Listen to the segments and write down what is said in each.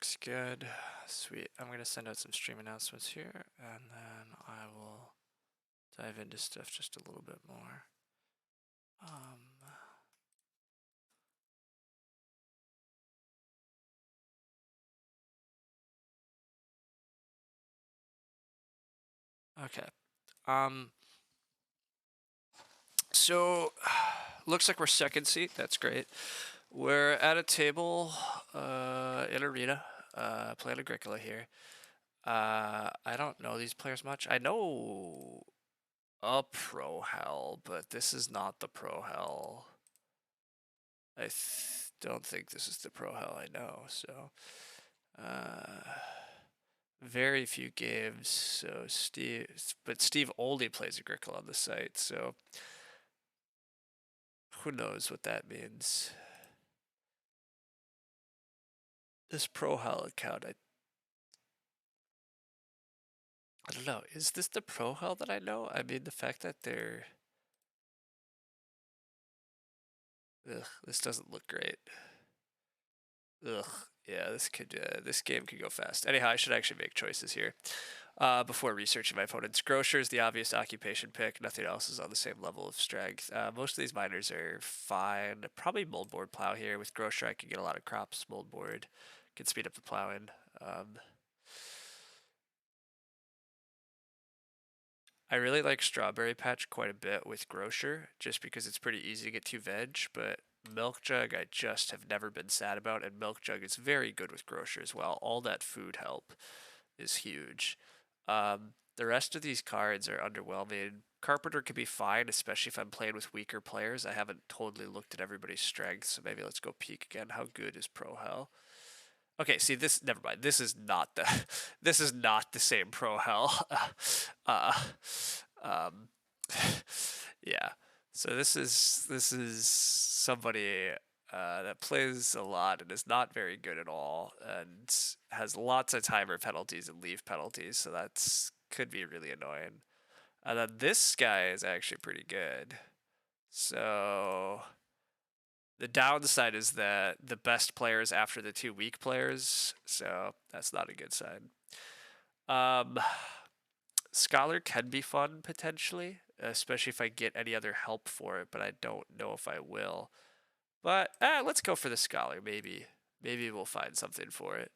looks good. Sweet. I'm going to send out some stream announcements here, and then I will dive into stuff just a little bit more. Okay. So, looks like we're second seat. That's great. We're at a table in Arena, playing Agricola here. I don't know these players much. I know a Pro Hell, but this is not the Pro Hell. I don't think this is the Pro Hell I know, so very few games. So Steve only plays Agricola on the site, so who knows what that means. This Pro Hell account, I don't know. Is this the Pro Hell that I know? I mean, the fact that they're... Ugh, this doesn't look great. Ugh, yeah, this game could go fast. Anyhow, I should actually make choices here. Before researching my opponents. Grocer is the obvious occupation pick. Nothing else is on the same level of strength. Most of these miners are fine. Probably moldboard plow here. With Grocer, I can get a lot of crops. Moldboard can speed up the plowing. I really like Strawberry Patch quite a bit with Grocer, just because it's pretty easy to get to veg, but Milk Jug I just have never been sad about, and Milk Jug is very good with Grocer as well. All that food help is huge. The rest of these cards are underwhelming. Carpenter could be fine, especially if I'm playing with weaker players. I haven't totally looked at everybody's strengths, so maybe let's go peek again. How good is Pro Hell? Okay, see this. Never mind. This is not the. This is not the same Pro Hell. Um, yeah. So this is somebody that plays a lot and is not very good at all, and has lots of timer penalties and leave penalties. So that's could be really annoying. And then this guy is actually pretty good. So the downside is that the best players after the two weak players, so that's not a good sign. Scholar can be fun potentially, especially if I get any other help for it, but I don't know if I will. But let's go for the Scholar. Maybe we'll find something for it.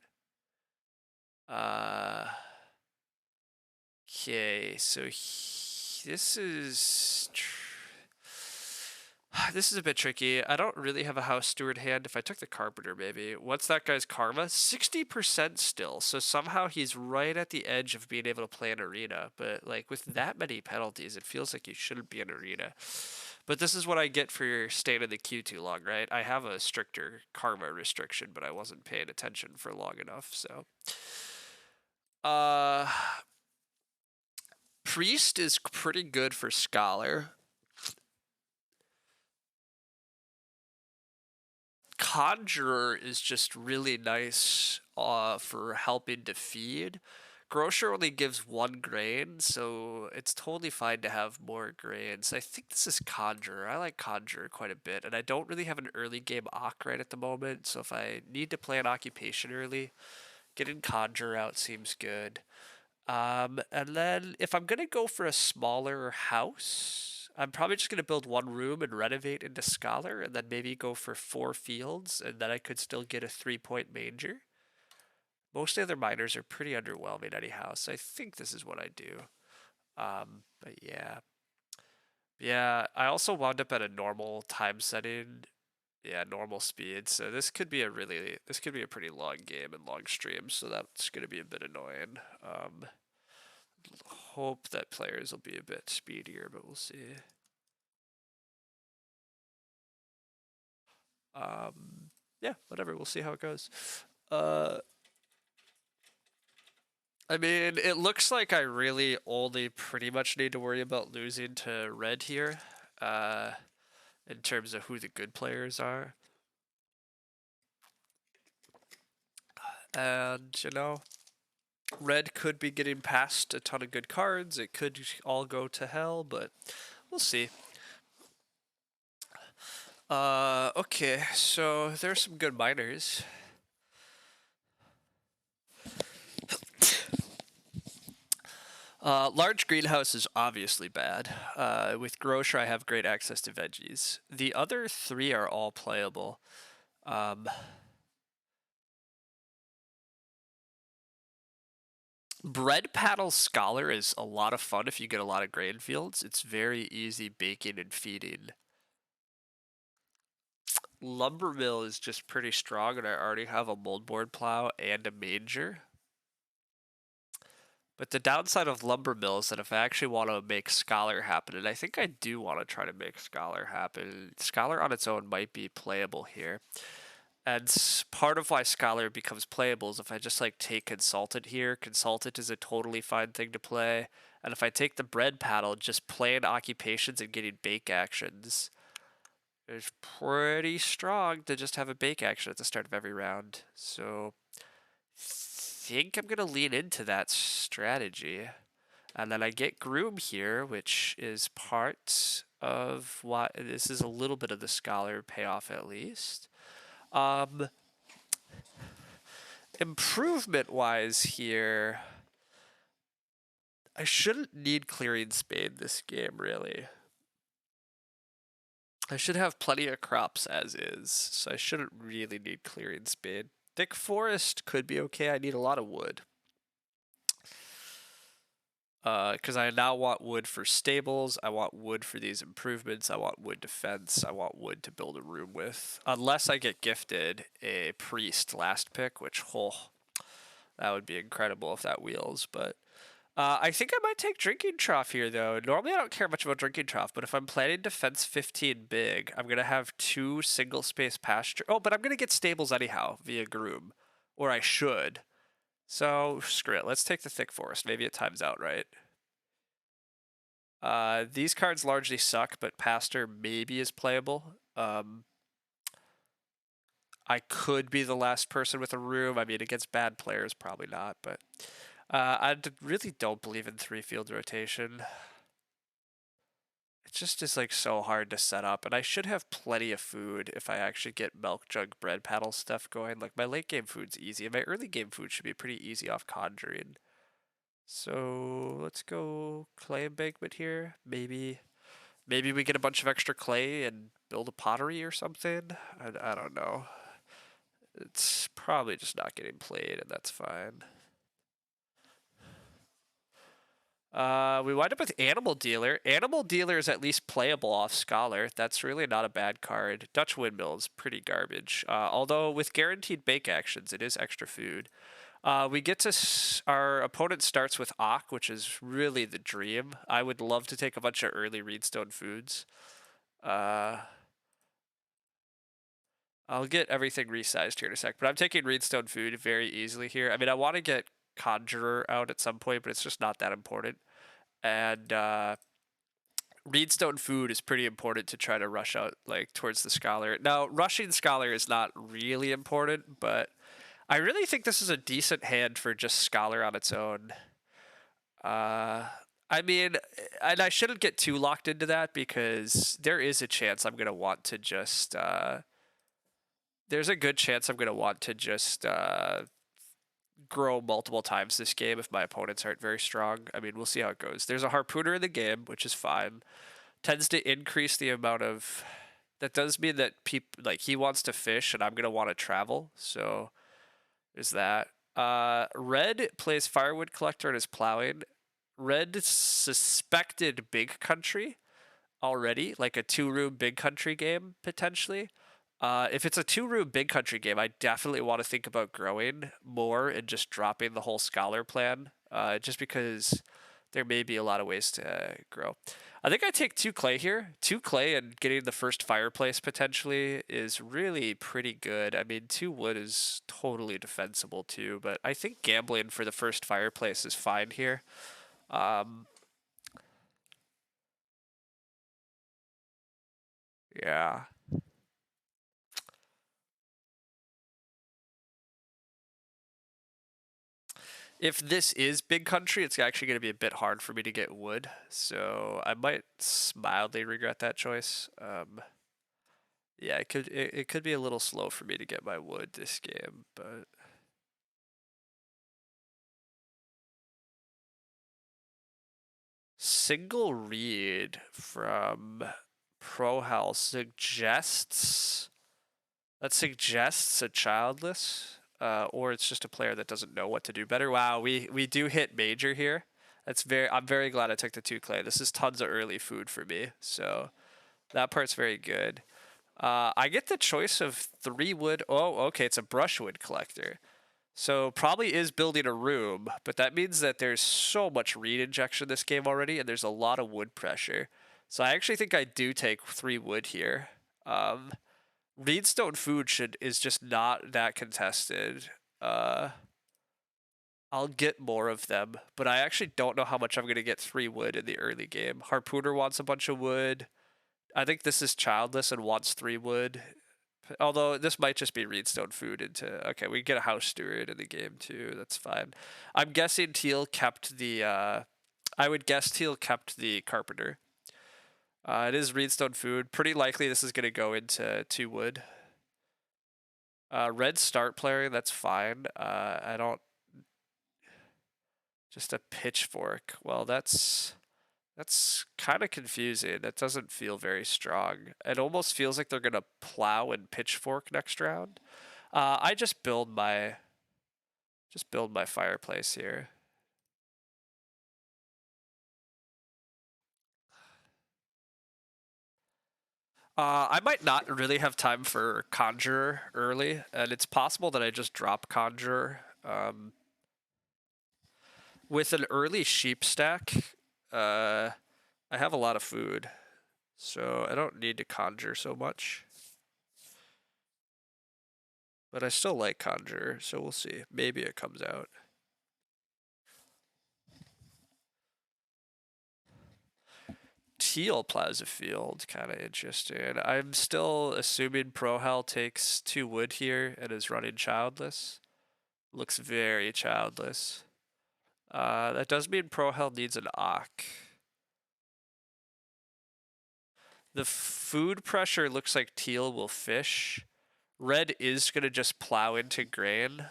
Okay, so this is this is a bit tricky. I don't really have a house steward hand. If I took the carpenter, maybe. What's that guy's karma? 60% still. So somehow he's right at the edge of being able to play an arena. But like with that many penalties, it feels like you shouldn't be an arena. But this is what I get for staying in the queue too long, right? I have a stricter karma restriction, but I wasn't paying attention for long enough, so. Priest is pretty good for Scholar. Conjurer is just really nice for helping to feed. Grocer only gives 1 grain, so it's totally fine to have more grains. I think this is Conjurer. I like Conjurer quite a bit, and I don't really have an early game Ock right at the moment, so if I need to play an occupation early, getting Conjurer out seems good. And then if I'm going to go for a smaller house, I'm probably just going to build 1 room and renovate into Scholar, and then maybe go for 4 fields, and then I could still get a 3-point manger. Most of the other miners are pretty underwhelming anyhow, so I think this is what I do. But yeah. Yeah, I also wound up at a normal time setting. Yeah, normal speed. So this could be a pretty long game and long stream, so that's going to be a bit annoying. Hope that players will be a bit speedier, but we'll see. Yeah, whatever. We'll see how it goes. I mean, it looks like I really only pretty much need to worry about losing to red here, in terms of who the good players are. And, you know, red could be getting past a ton of good cards. It could all go to hell, but we'll see. Okay, so there's some good miners. Large greenhouse is obviously bad. With grocer, I have great access to veggies. The other three are all playable. Um, Bread Paddle Scholar is a lot of fun if you get a lot of grain fields. It's very easy baking and feeding. Lumber Mill is just pretty strong, and I already have a moldboard plow and a manger. But the downside of lumber mill is that if I actually want to make Scholar happen, and I think I do want to try to make Scholar happen, Scholar on its own might be playable here. And part of why Scholar becomes playable is if I just like take Consultant here, Consultant is a totally fine thing to play. And if I take the Bread Paddle, just playing occupations and getting bake actions is pretty strong to just have a bake action at the start of every round. So think I'm gonna lean into that strategy. And then I get Groom here, which is part of what this is a little bit of the Scholar payoff at least. Improvement wise here, I shouldn't need Clearing Spade this game really. I should have plenty of crops as is, so I shouldn't really need Clearing Spade. Thick Forest could be okay. I need a lot of wood. Because I now want wood for stables, I want wood for these improvements, I want wood defense, I want wood to build a room with. Unless I get gifted a priest last pick, which, that would be incredible if that wheels, but... I think I might take Drinking Trough here, though. Normally I don't care much about Drinking Trough, but if I'm planning defense 15 big, I'm going to have 2 single-space pasture... Oh, but I'm going to get stables anyhow via Groom. Or I should. So, screw it. Let's take the Thick Forest. Maybe it times out, right? These cards largely suck, but Pastor maybe is playable. I could be the last person with a room. I mean, against bad players, probably not, but... really don't believe in 3-field rotation. It just is like so hard to set up, and I should have plenty of food if I actually get Milk Jug Bread Paddle stuff going. Like, my late game food's easy, and my early game food should be pretty easy off Conjuring. So let's go Clay Embankment here. Maybe we get a bunch of extra clay and build a pottery or something. I don't know. It's probably just not getting played, and that's fine. We wind up with Animal Dealer. Animal Dealer is at least playable off Scholar. That's really not a bad card. Dutch Windmill is pretty garbage. Although with guaranteed bake actions, it is extra food. We get to... Our opponent starts with Ock, which is really the dream. I would love to take a bunch of early Reedstone foods. I'll get everything resized here in a sec, but I'm taking Reedstone food very easily here. I mean, I want to get Conjurer out at some point, but it's just not that important. And Reedstone food is pretty important to try to rush out like towards the Scholar. Now, rushing Scholar is not really important, but I really think this is a decent hand for just Scholar on its own. I mean, and I shouldn't get too locked into that because there is a chance I'm going to want to just... there's a good chance I'm going to want to just grow multiple times this game if my opponents aren't very strong. I mean, we'll see how it goes. There's a Harpooner in the game, which is fine. Tends to increase the amount of... That does mean that people like he wants to fish and I'm going to want to travel. So there's that. Red plays Firewood Collector and is plowing. Red suspected Big Country already, like a 2-room Big Country game, potentially. If it's a 2-room Big Country game, I definitely want to think about growing more and just dropping the whole Scholar plan, just because there may be a lot of ways to grow. I think I take 2 clay here. 2 clay and getting the first fireplace potentially is really pretty good. I mean, 2 wood is totally defensible too, but I think gambling for the first fireplace is fine here. Yeah. If this is Big Country, it's actually going to be a bit hard for me to get wood, so I might mildly regret that choice. Yeah, it could be a little slow for me to get my wood this game, but... Single read from ProHealth suggests a childless, or it's just a player that doesn't know what to do better. Wow, we do hit major here. I'm very glad I took the 2 clay. This is tons of early food for me, so that part's very good. I get the choice of 3 wood. Oh, okay, it's a brushwood collector. So probably is building a room, but that means that there's so much reed injection this game already, and there's a lot of wood pressure. So I actually think I do take 3 wood here. Reedstone food is just not that contested. I'll get more of them, but I actually don't know how much I'm gonna get 3 wood in the early game. Harpooner wants a bunch of wood. I think this is childless and wants 3 wood. Although this might just be Reedstone food into... Okay, we get a House Steward in the game too. That's fine. I'm guessing Teal kept the... I would guess Teal kept the Carpenter. It is Reedstone food. Pretty likely this is going to go into 2 wood. Red start player, that's fine. I don't... Just a pitchfork. Well, that's kind of confusing. That doesn't feel very strong. It almost feels like they're gonna plow and pitchfork next round. I just build my fireplace here. I might not really have time for Conjurer early, and it's possible that I just drop Conjurer. With an early sheep stack, I have a lot of food, so I don't need to conjure so much. But I still like Conjure, so we'll see. Maybe it comes out. Teal Plaza Field, kind of interesting. I'm still assuming Prohel takes 2 wood here and is running childless. Looks very childless. That does mean Prohel needs an Ock. The food pressure looks like Teal will fish. Red is going to just plow into grain.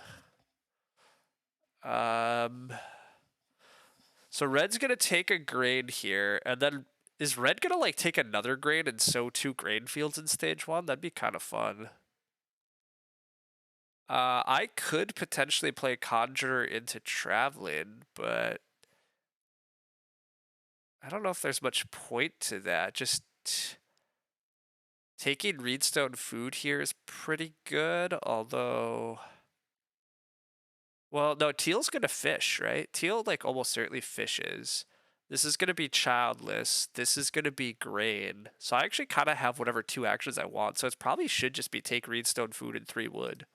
So Red's going to take a grain here, and then is Red going to like take another grain and sow 2 grain fields in stage 1? That'd be kind of fun. I could potentially play Conjurer into Traveling, but I don't know if there's much point to that. Just taking Reedstone food here is pretty good, although... Well, no, Teal's gonna fish, right? Teal, like, almost certainly fishes. This is gonna be childless. This is gonna be grain. So I actually kind of have whatever 2 actions I want. So it probably should just be take Reedstone food and 3 wood.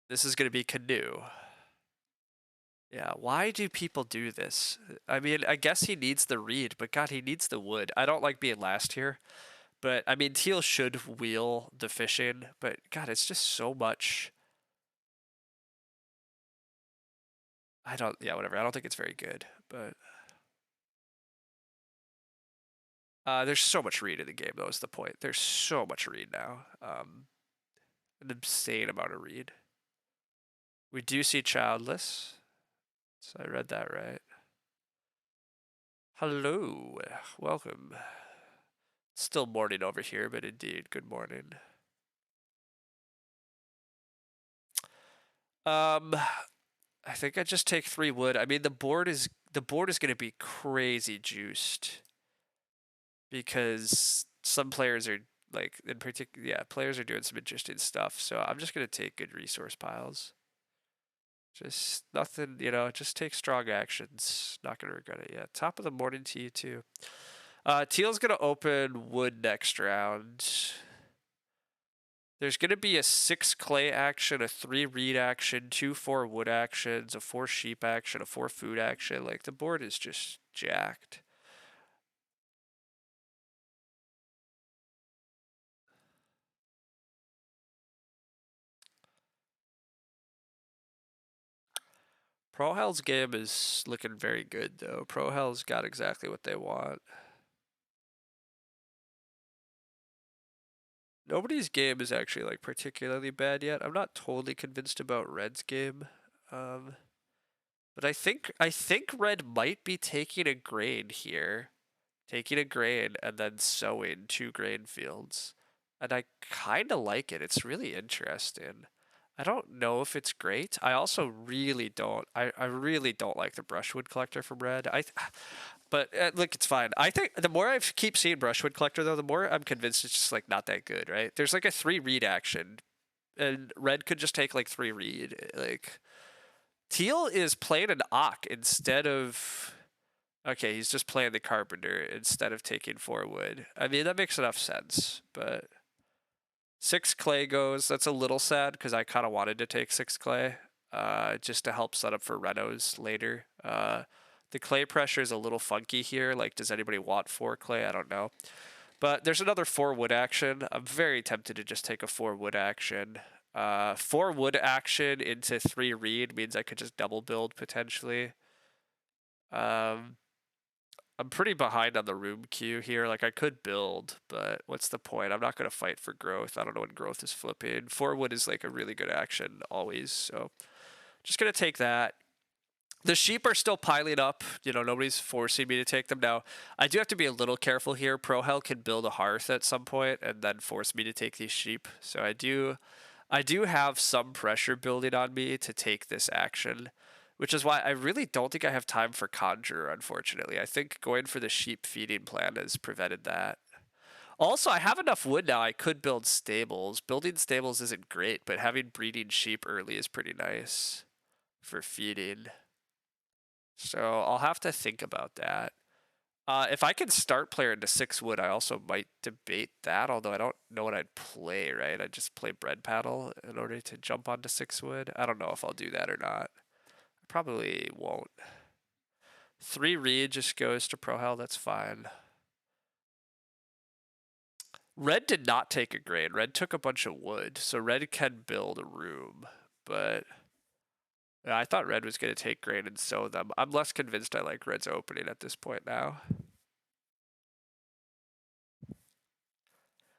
This is gonna be canoe. Yeah, why do people do this? I mean, I guess he needs the reed, but God, he needs the wood. I don't like being last here. But, I mean, Teal should wheel the fishing, but God, it's just so much. Yeah, whatever. I don't think it's very good, but... there's so much read in the game, though, is the point. There's so much read now. An insane amount of read. We do see childless. So I read that right. Hello. Welcome. Still morning over here, but indeed, good morning. I think I just take 3 wood. I mean, the board is going to be crazy juiced because some players are like, in particular, yeah, players are doing some interesting stuff. So I'm just going to take good resource piles. Just nothing, just take strong actions. Not going to regret it yet. Top of the morning to you too. Teal's going to open wood next round. There's going to be a 6 clay action, a 3 reed action, 2 4 wood actions, a 4 sheep action, a 4 food action. Like, the board is just jacked. ProHell's game is looking very good, though. ProHell's got exactly what they want. Nobody's game is actually like particularly bad yet. I'm not totally convinced about Red's game. Um, but I think Red might be taking a grain here. Taking a grain and then sowing 2 grain fields. And I kind of like it. It's really interesting. I don't know if it's great. I also really don't. I really don't like the brushwood collector from Red. But look, it's fine. I think the more I keep seeing brushwood collector though, the more I'm convinced it's just like not that good, right? There's like a 3 read action, and Red could just take like 3 read. Like Teal is playing an Ock instead of. Okay, he's just playing the carpenter instead of taking 4 wood. I mean, that makes enough sense, but 6 clay goes. That's a little sad because I kind of wanted to take 6 clay just to help set up for renos later. The clay pressure is a little funky here. Like, does anybody want 4 clay? I don't know. But there's another 4 wood action. I'm very tempted to just take a 4 wood action. 4 wood action into 3 read means I could just double build potentially. I'm pretty behind on the room queue here. Like, I could build, but what's the point? I'm not going to fight for growth. I don't know when growth is flipping. 4 wood is like a really good action always, so just going to take that. The sheep are still piling up. You know, nobody's forcing me to take them now. I do have to be a little careful here. Prohel can build a hearth at some point and then force me to take these sheep. So I do have some pressure building on me to take this action, which is why I really don't think I have time for Conjure, unfortunately. I think going for the sheep feeding plan has prevented that. Also, I have enough wood now. I could build stables. Building stables isn't great, but having breeding sheep early is pretty nice for feeding. So I'll have to think about that. If I can start player into 6 wood, I also might debate that, although I don't know what I'd play, right? I'd just play bread paddle in order to jump onto 6 wood. I don't know if I'll do that or not. I probably won't. 3 read just goes to Prohel, that's fine. Red did not take a grain. Red took a bunch of wood, so Red can build a room, but yeah, I thought Red was going to take grain and sow them. I'm less convinced I like Red's opening at this point now.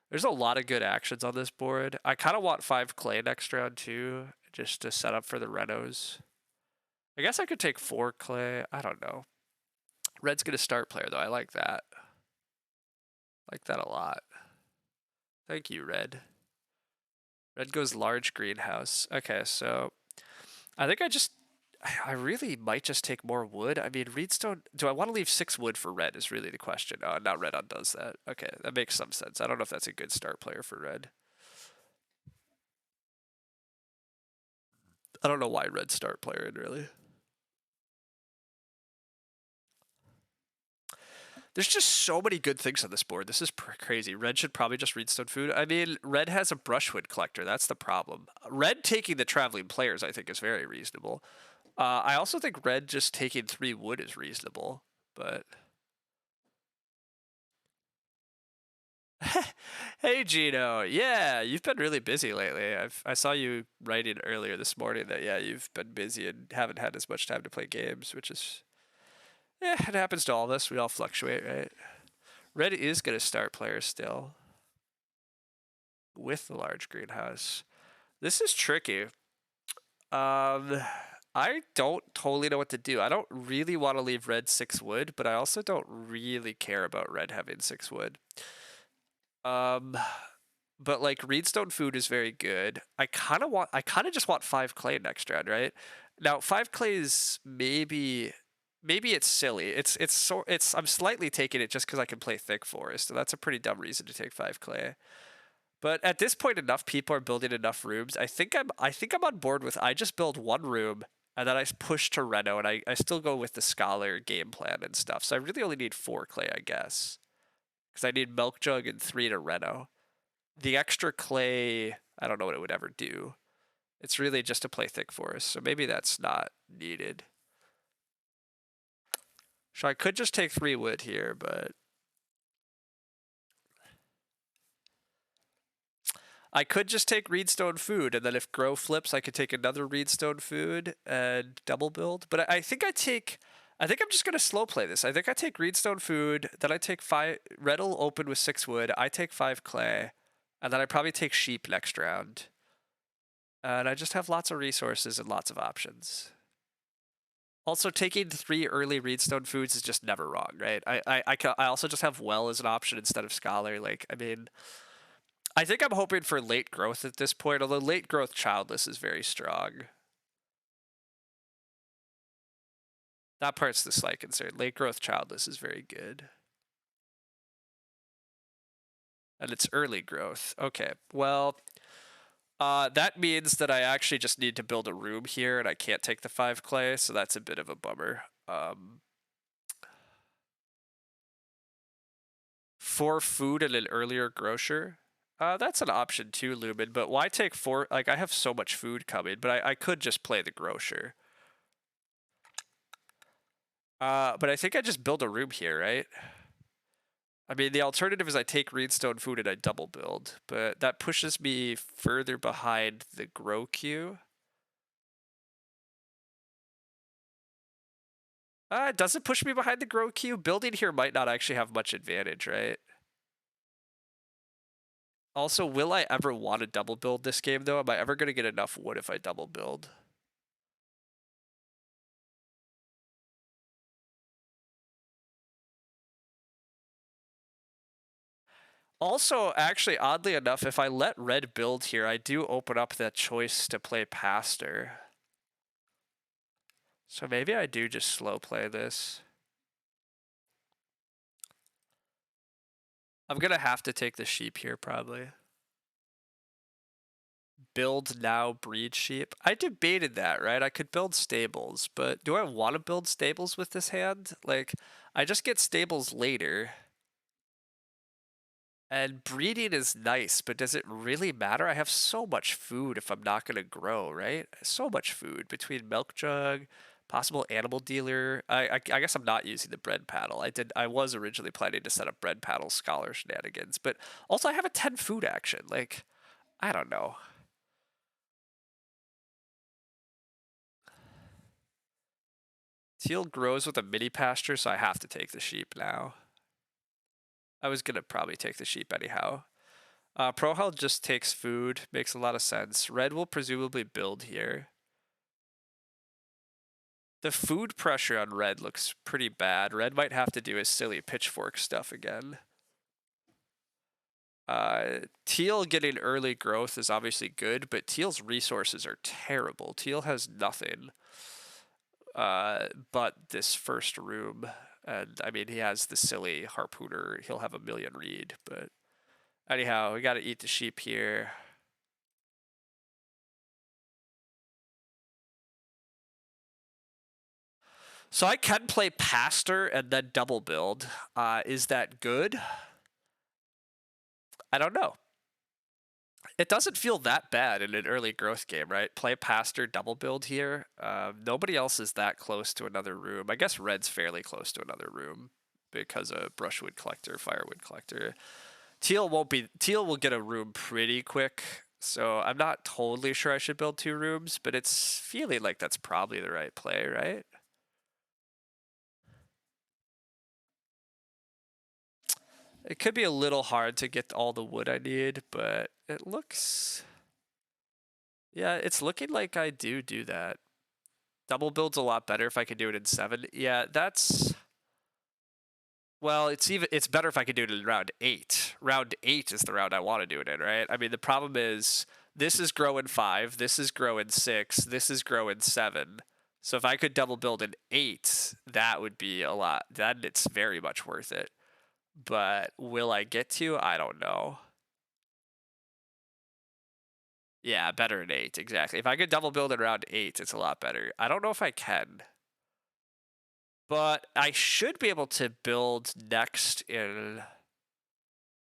There's a lot of good actions on this board. I kind of want 5 clay next round too, just to set up for the renos. I guess I could take 4 clay. I don't know. Red's going to start player though. I like that. Like that a lot. Thank you, Red. Red goes large greenhouse. Okay, so I think I really might just take more wood. I mean, Reedstone, do I want to leave 6 wood for Red is really the question. Now Red undoes that. Okay, that makes some sense. I don't know if that's a good start player for Red. I don't know why Red start player in really. There's just so many good things on this board. This is crazy. Red should probably just Reedstone food. I mean, Red has a brushwood collector. That's the problem. Red taking the traveling players, I think, is very reasonable. I also think Red just taking 3 wood is reasonable, but... Hey, Gino. Yeah, you've been really busy lately. I saw you writing earlier this morning that, yeah, you've been busy and haven't had as much time to play games, which is... Yeah, it happens to all of us. We all fluctuate, right? Red is going to start players still with the large greenhouse. This is tricky. I don't totally know what to do. I don't really want to leave Red 6 wood, but I also don't really care about Red having 6 wood. But like Reedstone food is very good. I kind of just want 5 clay next round, right? Now 5 clay is maybe it's silly. I'm slightly taking it just because I can play thick forest, so that's a pretty dumb reason to take 5 clay. But at this point, enough people are building enough rooms. I think I'm on board with I just build 1 room and then I push to reno, and I still go with the scholar game plan and stuff. So I really only need 4 clay, I guess, because I need milk jug and 3 to reno. The extra clay, I don't know what it would ever do. It's really just to play thick forest, so maybe that's not needed. So I could just take 3 wood here, but I could just take Reedstone food, and then if grow flips, I could take another Reedstone food and double build. But I think I'm just gonna slow play this. I think I take Reedstone food, then I take 5 Red will open with 6 wood. I take 5 clay, And then I probably take sheep next round. And I just have lots of resources and lots of options. Also, taking 3 early Reedstone foods is just never wrong, right? I also just have well as an option instead of scholar. Like, I mean, I think I'm hoping for late growth at this point, although late growth childless is very strong. That part's the slight concern. Late growth childless is very good. And it's early growth. Okay, well, that means that I actually just need to build a room here, and I can't take the 5 clay, so that's a bit of a bummer. 4 food and an earlier grocer. That's an option too, Lumen, but why take 4? Like, I have so much food coming, but I could just play the grocer. But I think I just build a room here, right? I mean, the alternative is I take Reedstone food and I double build, but that pushes me further behind the grow queue. It doesn't push me behind the grow queue. Building here might not actually have much advantage, right? Also, will I ever want to double build this game, though? Am I ever going to get enough wood if I double build? Also, actually, oddly enough, if I let red build here, I do open up that choice to play Pastor. So maybe I do just slow play this. I'm gonna have to take the sheep here, probably. Build now, breed sheep. I debated that, right? I could build stables, but do I want to build stables with this hand? Like, I just get stables later. And breeding is nice, but does it really matter? I have so much food if I'm not going to grow, right? So much food between milk jug, possible animal dealer. I guess I'm not using the bread paddle. I was originally planning to set up bread paddle scholar shenanigans, but also I have a 10 food action. Like, I don't know. Teal grows with a mini pasture, so I have to take the sheep now. I was gonna probably take the sheep anyhow. Prohel just takes food, makes a lot of sense. Red will presumably build here. The food pressure on red looks pretty bad. Red might have to do his silly pitchfork stuff again. Teal getting early growth is obviously good, but Teal's resources are terrible. Teal has nothing but this first room. And I mean, he has the silly harpooner. He'll have a million reed, but anyhow, we gotta eat the sheep here. So I can play Pastor and then double build. Is that good? I don't know. It doesn't feel that bad in an early growth game, right? Play Pastor, double build here. Nobody else is that close to another room. I guess Red's fairly close to another room because of Brushwood Collector, Firewood Collector. Teal won't be. Teal will get a room pretty quick, so I'm not totally sure I should build 2 rooms, but it's feeling like that's probably the right play, right? It could be a little hard to get all the wood I need, but it looks... Yeah, it's looking like I do that. Double build's a lot better if I could do it in 7. Yeah, that's... Well, it's better if I could do it in round 8. Round 8 is the round I want to do it in, right? I mean, the problem is this is grow in 5, this is grow in 6, this is grow in 7. So if I could double build in 8, that would be a lot. Then it's very much worth it. But will I get to? I don't know. Yeah, better in 8, exactly. If I could double build in round 8, it's a lot better. I don't know if I can. But I should be able to build next in...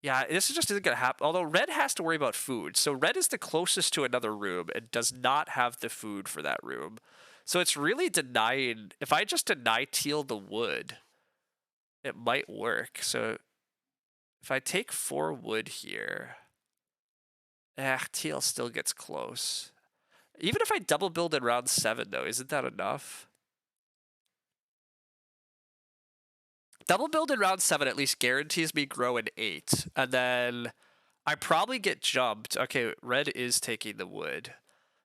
Yeah, this just isn't going to happen. Although red has to worry about food. So red is the closest to another room and does not have the food for that room. So it's really denying... If I just deny teal the wood, it might work. So if I take 4 wood here... teal still gets close. Even if I double build in round 7, though, isn't that enough? Double build in round 7 at least guarantees me grow in 8. And then I probably get jumped. Okay, red is taking the wood.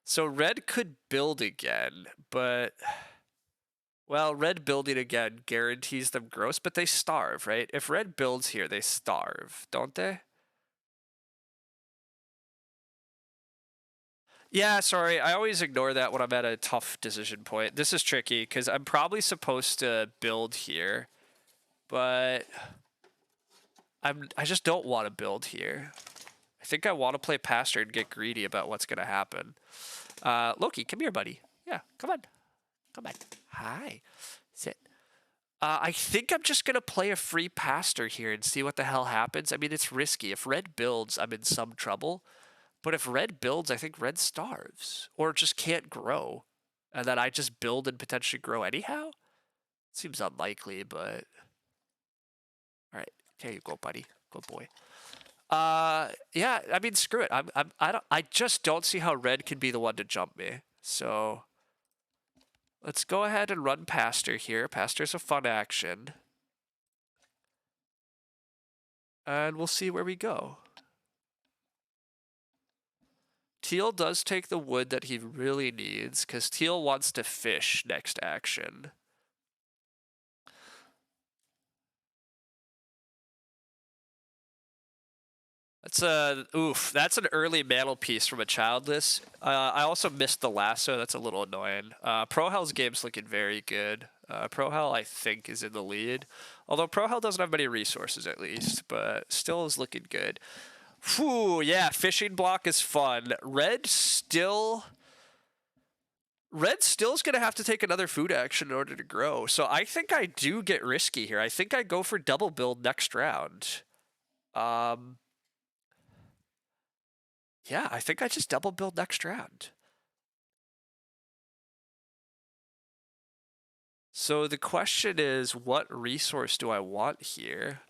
So red could build again, but well, red building again guarantees them gross, but they starve, right? If red builds here, they starve, don't they? Yeah, sorry. I always ignore that when I'm at a tough decision point. This is tricky because I'm probably supposed to build here, but I just don't want to build here. I think I want to play pasture and get greedy about what's going to happen. Loki, come here, buddy. Yeah, come on. Come on. Hi. Sit. I think I'm just going to play a free pasture here and see what the hell happens. I mean, it's risky. If red builds, I'm in some trouble. But if red builds, I think red starves. Or just can't grow. And then I just build and potentially grow anyhow? Seems unlikely, but... Alright, here you go, buddy. Good boy. Yeah, I mean, screw it. I just don't see how red can be the one to jump me. So... Let's go ahead and run pasture here. Pasture's a fun action. And we'll see where we go. Teal does take the wood that he really needs, because Teal wants to fish next action. That's an early mantle piece from a childless. I also missed the lasso. That's a little annoying. Prohel's game's looking very good. Prohel, I think, is in the lead. Although Prohel doesn't have many resources, at least, but still is looking good. Whew, yeah, fishing block is fun. Red's still is going to have to take another food action in order to grow. So I think I do get risky here. I think I go for double build next round. Yeah, I think I just double build next round. So the question is, what resource do I want here?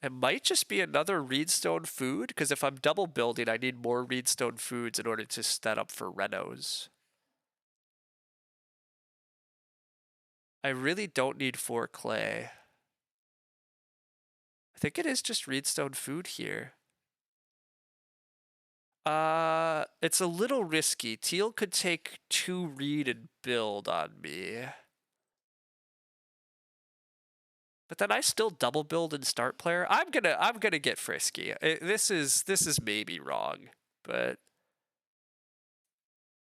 It might just be another reedstone food, because if I'm double building, I need more reedstone foods in order to set up for renos. I really don't need 4 clay. I think it is just reedstone food here. It's a little risky. Teal could take 2 reed and build on me. But then I still double build and start player. I'm gonna get frisky. This is maybe wrong, but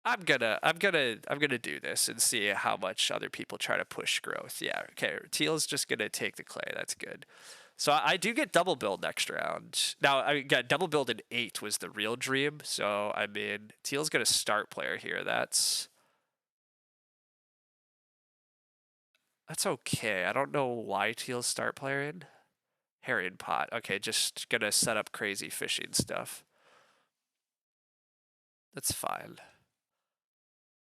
I'm gonna do this and see how much other people try to push growth. Yeah, okay. Teal's just gonna take the clay. That's good. So I do get double build next round. Now I got double build in 8 was the real dream. So I mean, Teal's gonna start player here. That's okay. I don't know why Teal's start player in. Herring pot. Okay, just gonna set up crazy fishing stuff. That's fine.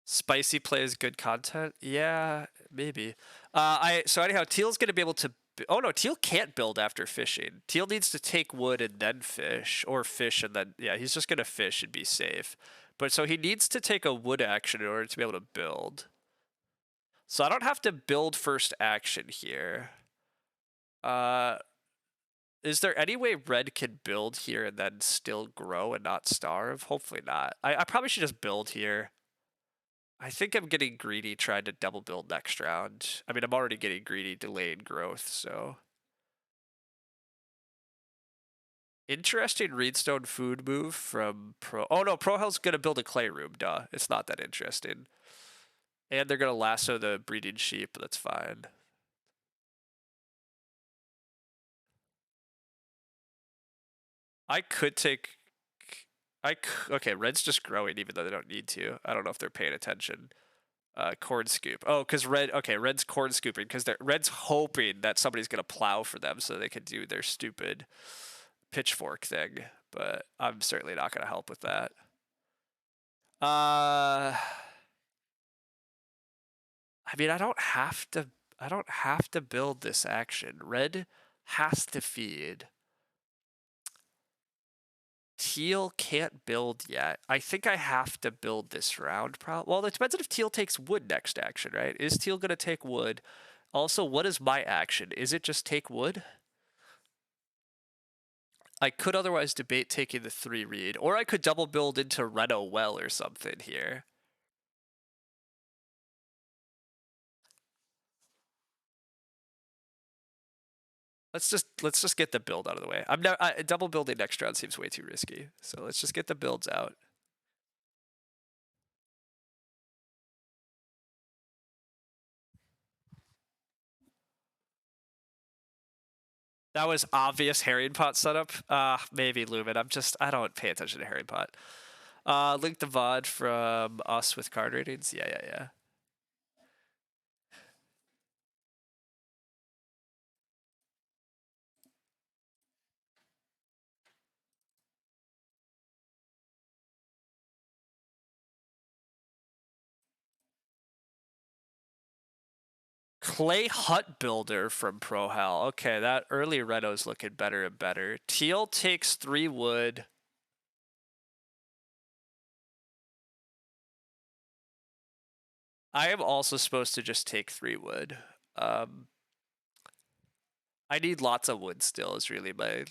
Spicy plays good content? Yeah, maybe. So anyhow, Teal's gonna be able to. Oh no, Teal can't build after fishing. Teal needs to take wood and then fish, or fish and then he's just gonna fish and be safe. But so he needs to take a wood action in order to be able to build. So I don't have to build first action here. Is there any way red can build here and then still grow and not starve? Hopefully not. I probably should just build here. I think I'm getting greedy trying to double build next round. I mean, I'm already getting greedy delaying growth, so. Interesting Reedstone food move from Pro. Oh no, Prohel's gonna build a clay room, duh. It's not that interesting. And they're gonna lasso the breeding sheep, but that's fine. I could take... Okay, red's just growing even though they don't need to. I don't know if they're paying attention. Corn scoop. Oh, because red's corn scooping because red's hoping that somebody's gonna plow for them so they can do their stupid pitchfork thing. But I'm certainly not gonna help with that. I mean, I don't have to. I don't have to build this action. Red has to feed. Teal can't build yet. I think I have to build this round. Well, it depends on if Teal takes wood next action, right? Is Teal going to take wood? Also, what is my action? Is it just take wood? I could otherwise debate taking the 3 read, or I could double build into Reno Well or something here. Let's just get the build out of the way. Double building next round seems way too risky, so let's just get the builds out. That was obvious herring pot setup. Maybe Lumen. I don't pay attention to herring pot. Link the VOD from us with card ratings. Yeah. Clay Hut Builder from ProHal. Okay, that early Reno's looking better and better. Teal takes 3 wood. I am also supposed to just take 3 wood. I need lots of wood still is really my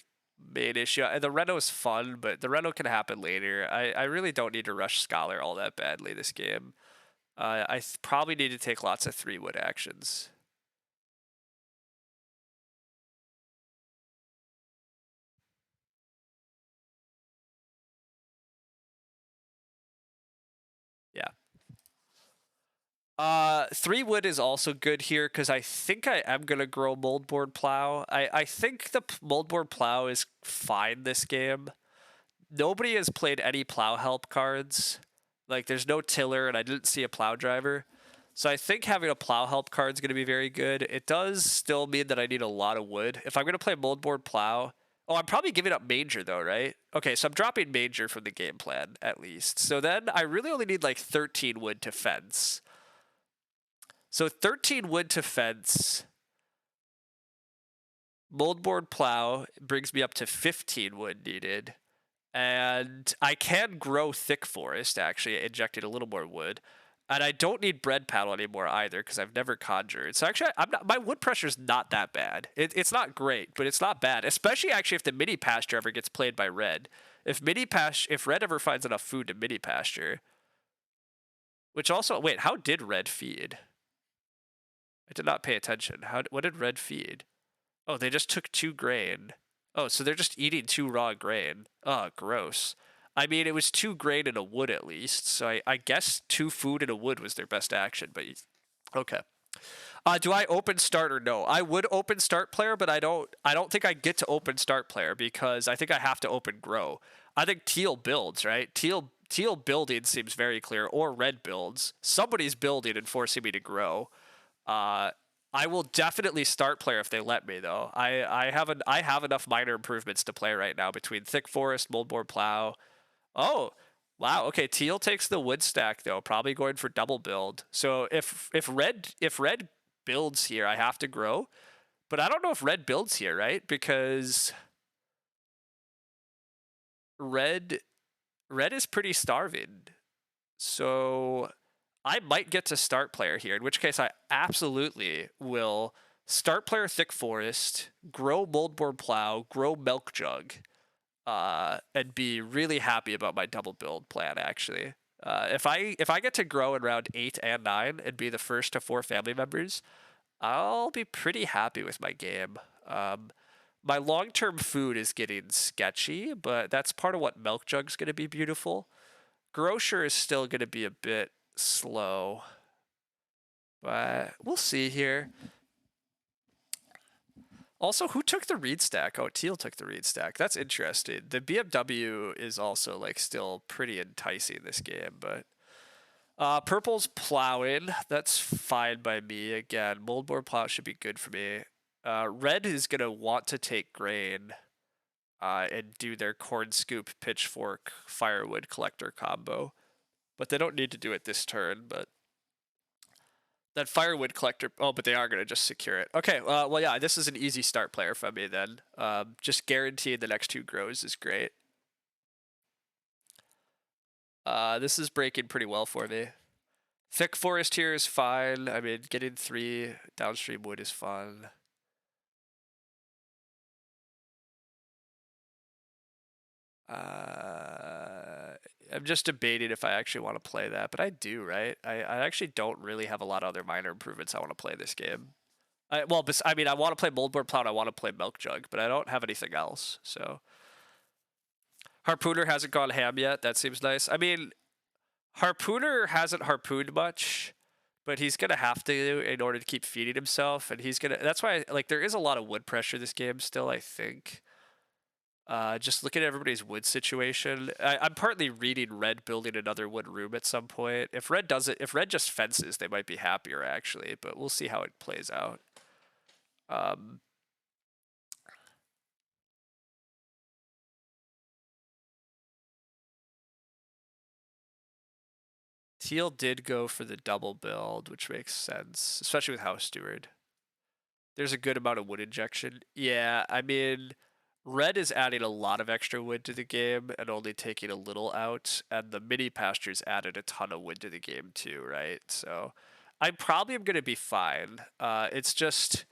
main issue. The Reno is fun, but the Reno can happen later. I really don't need to rush Scholar all that badly this game. I probably need to take lots of 3 wood actions. Yeah. 3 wood is also good here because I think I am gonna grow Moldboard Plow. I think the Moldboard Plow is fine this game. Nobody has played any plow help cards. Like there's no tiller and I didn't see a plow driver. So I think having a plow help card is going to be very good. It does still mean that I need a lot of wood. If I'm going to play Moldboard Plow, oh, I'm probably giving up Major though, right? Okay, so I'm dropping Major from the game plan at least. So then I really only need like 13 wood to fence. So 13 wood to fence. Moldboard Plow brings me up to 15 wood needed. And I can grow thick forest, actually, injecting a little more wood. And I don't need bread paddle anymore either because I've never conjured. So actually, my wood pressure is not that bad. It's not great, but it's not bad. Especially actually if the mini pasture ever gets played by red. If red ever finds enough food to mini pasture, which also wait, how did red feed? I did not pay attention. What did red feed? Oh, they just took 2 grain. Oh, so they're just eating 2 raw grain. Oh, gross. I mean, it was 2 grain and a wood at least, so I guess 2 food and a wood was their best action, but okay. Do I open start or no? I would open start player, but I don't think I get to open start player because I think I have to open grow. I think teal builds, right? Teal building seems very clear, or red builds. Somebody's building and forcing me to grow. I will definitely start player if they let me though. I have enough minor improvements to play right now between thick forest, moldboard plow. Oh, wow. Okay, teal takes the wood stack though, probably going for double build. So if red builds here, I have to grow. But I don't know if red builds here, right? Because red is pretty starving. So I might get to start player here, in which case I absolutely will start player thick forest, grow moldboard plow, grow milk jug, and be really happy about my double build plan actually. If I get to grow in round 8 and 9 and be the first to 4 family members, I'll be pretty happy with my game. My long-term food is getting sketchy, but that's part of what milk jug's going to be beautiful. Grocer is still going to be a bit slow, but we'll see here. Also, who took the reed stack? Oh, teal took the reed stack. That's interesting. The BMW is also like still pretty enticing this game, but purple's plowing. That's fine by me. Again, moldboard plow should be good for me. Red is gonna want to take grain and do their corn scoop pitchfork firewood collector combo, but they don't need to do it this turn. But that firewood collector. Oh, but they are gonna just secure it. Okay. Well, yeah. This is an easy start player for me then. Just guaranteeing the next 2 grows is great. This is breaking pretty well for me. Thick forest here is fine. I mean, getting 3 downstream wood is fun. Uh, I'm just debating if I actually want to play that, but I do, right? I actually don't really have a lot of other minor improvements I want to play this game. I mean, I want to play Moldboard Plow and I want to play Milk Jug, but I don't have anything else. So Harpooner hasn't gone ham yet. That seems nice. I mean, Harpooner hasn't harpooned much, but he's gonna have to in order to keep feeding himself, and he's gonna. That's why, like, there is a lot of wood pressure this game still. I think. Just look at everybody's wood situation. I'm partly reading Red building another wood room at some point. If Red does it, if Red just fences, they might be happier actually. But we'll see how it plays out. Um, Teal did go for the double build, which makes sense, especially with House Steward. There's a good amount of wood injection. Yeah, I mean, Red is adding a lot of extra wood to the game and only taking a little out, and the mini pastures added a ton of wood to the game too, right? So I probably am going to be fine. It's just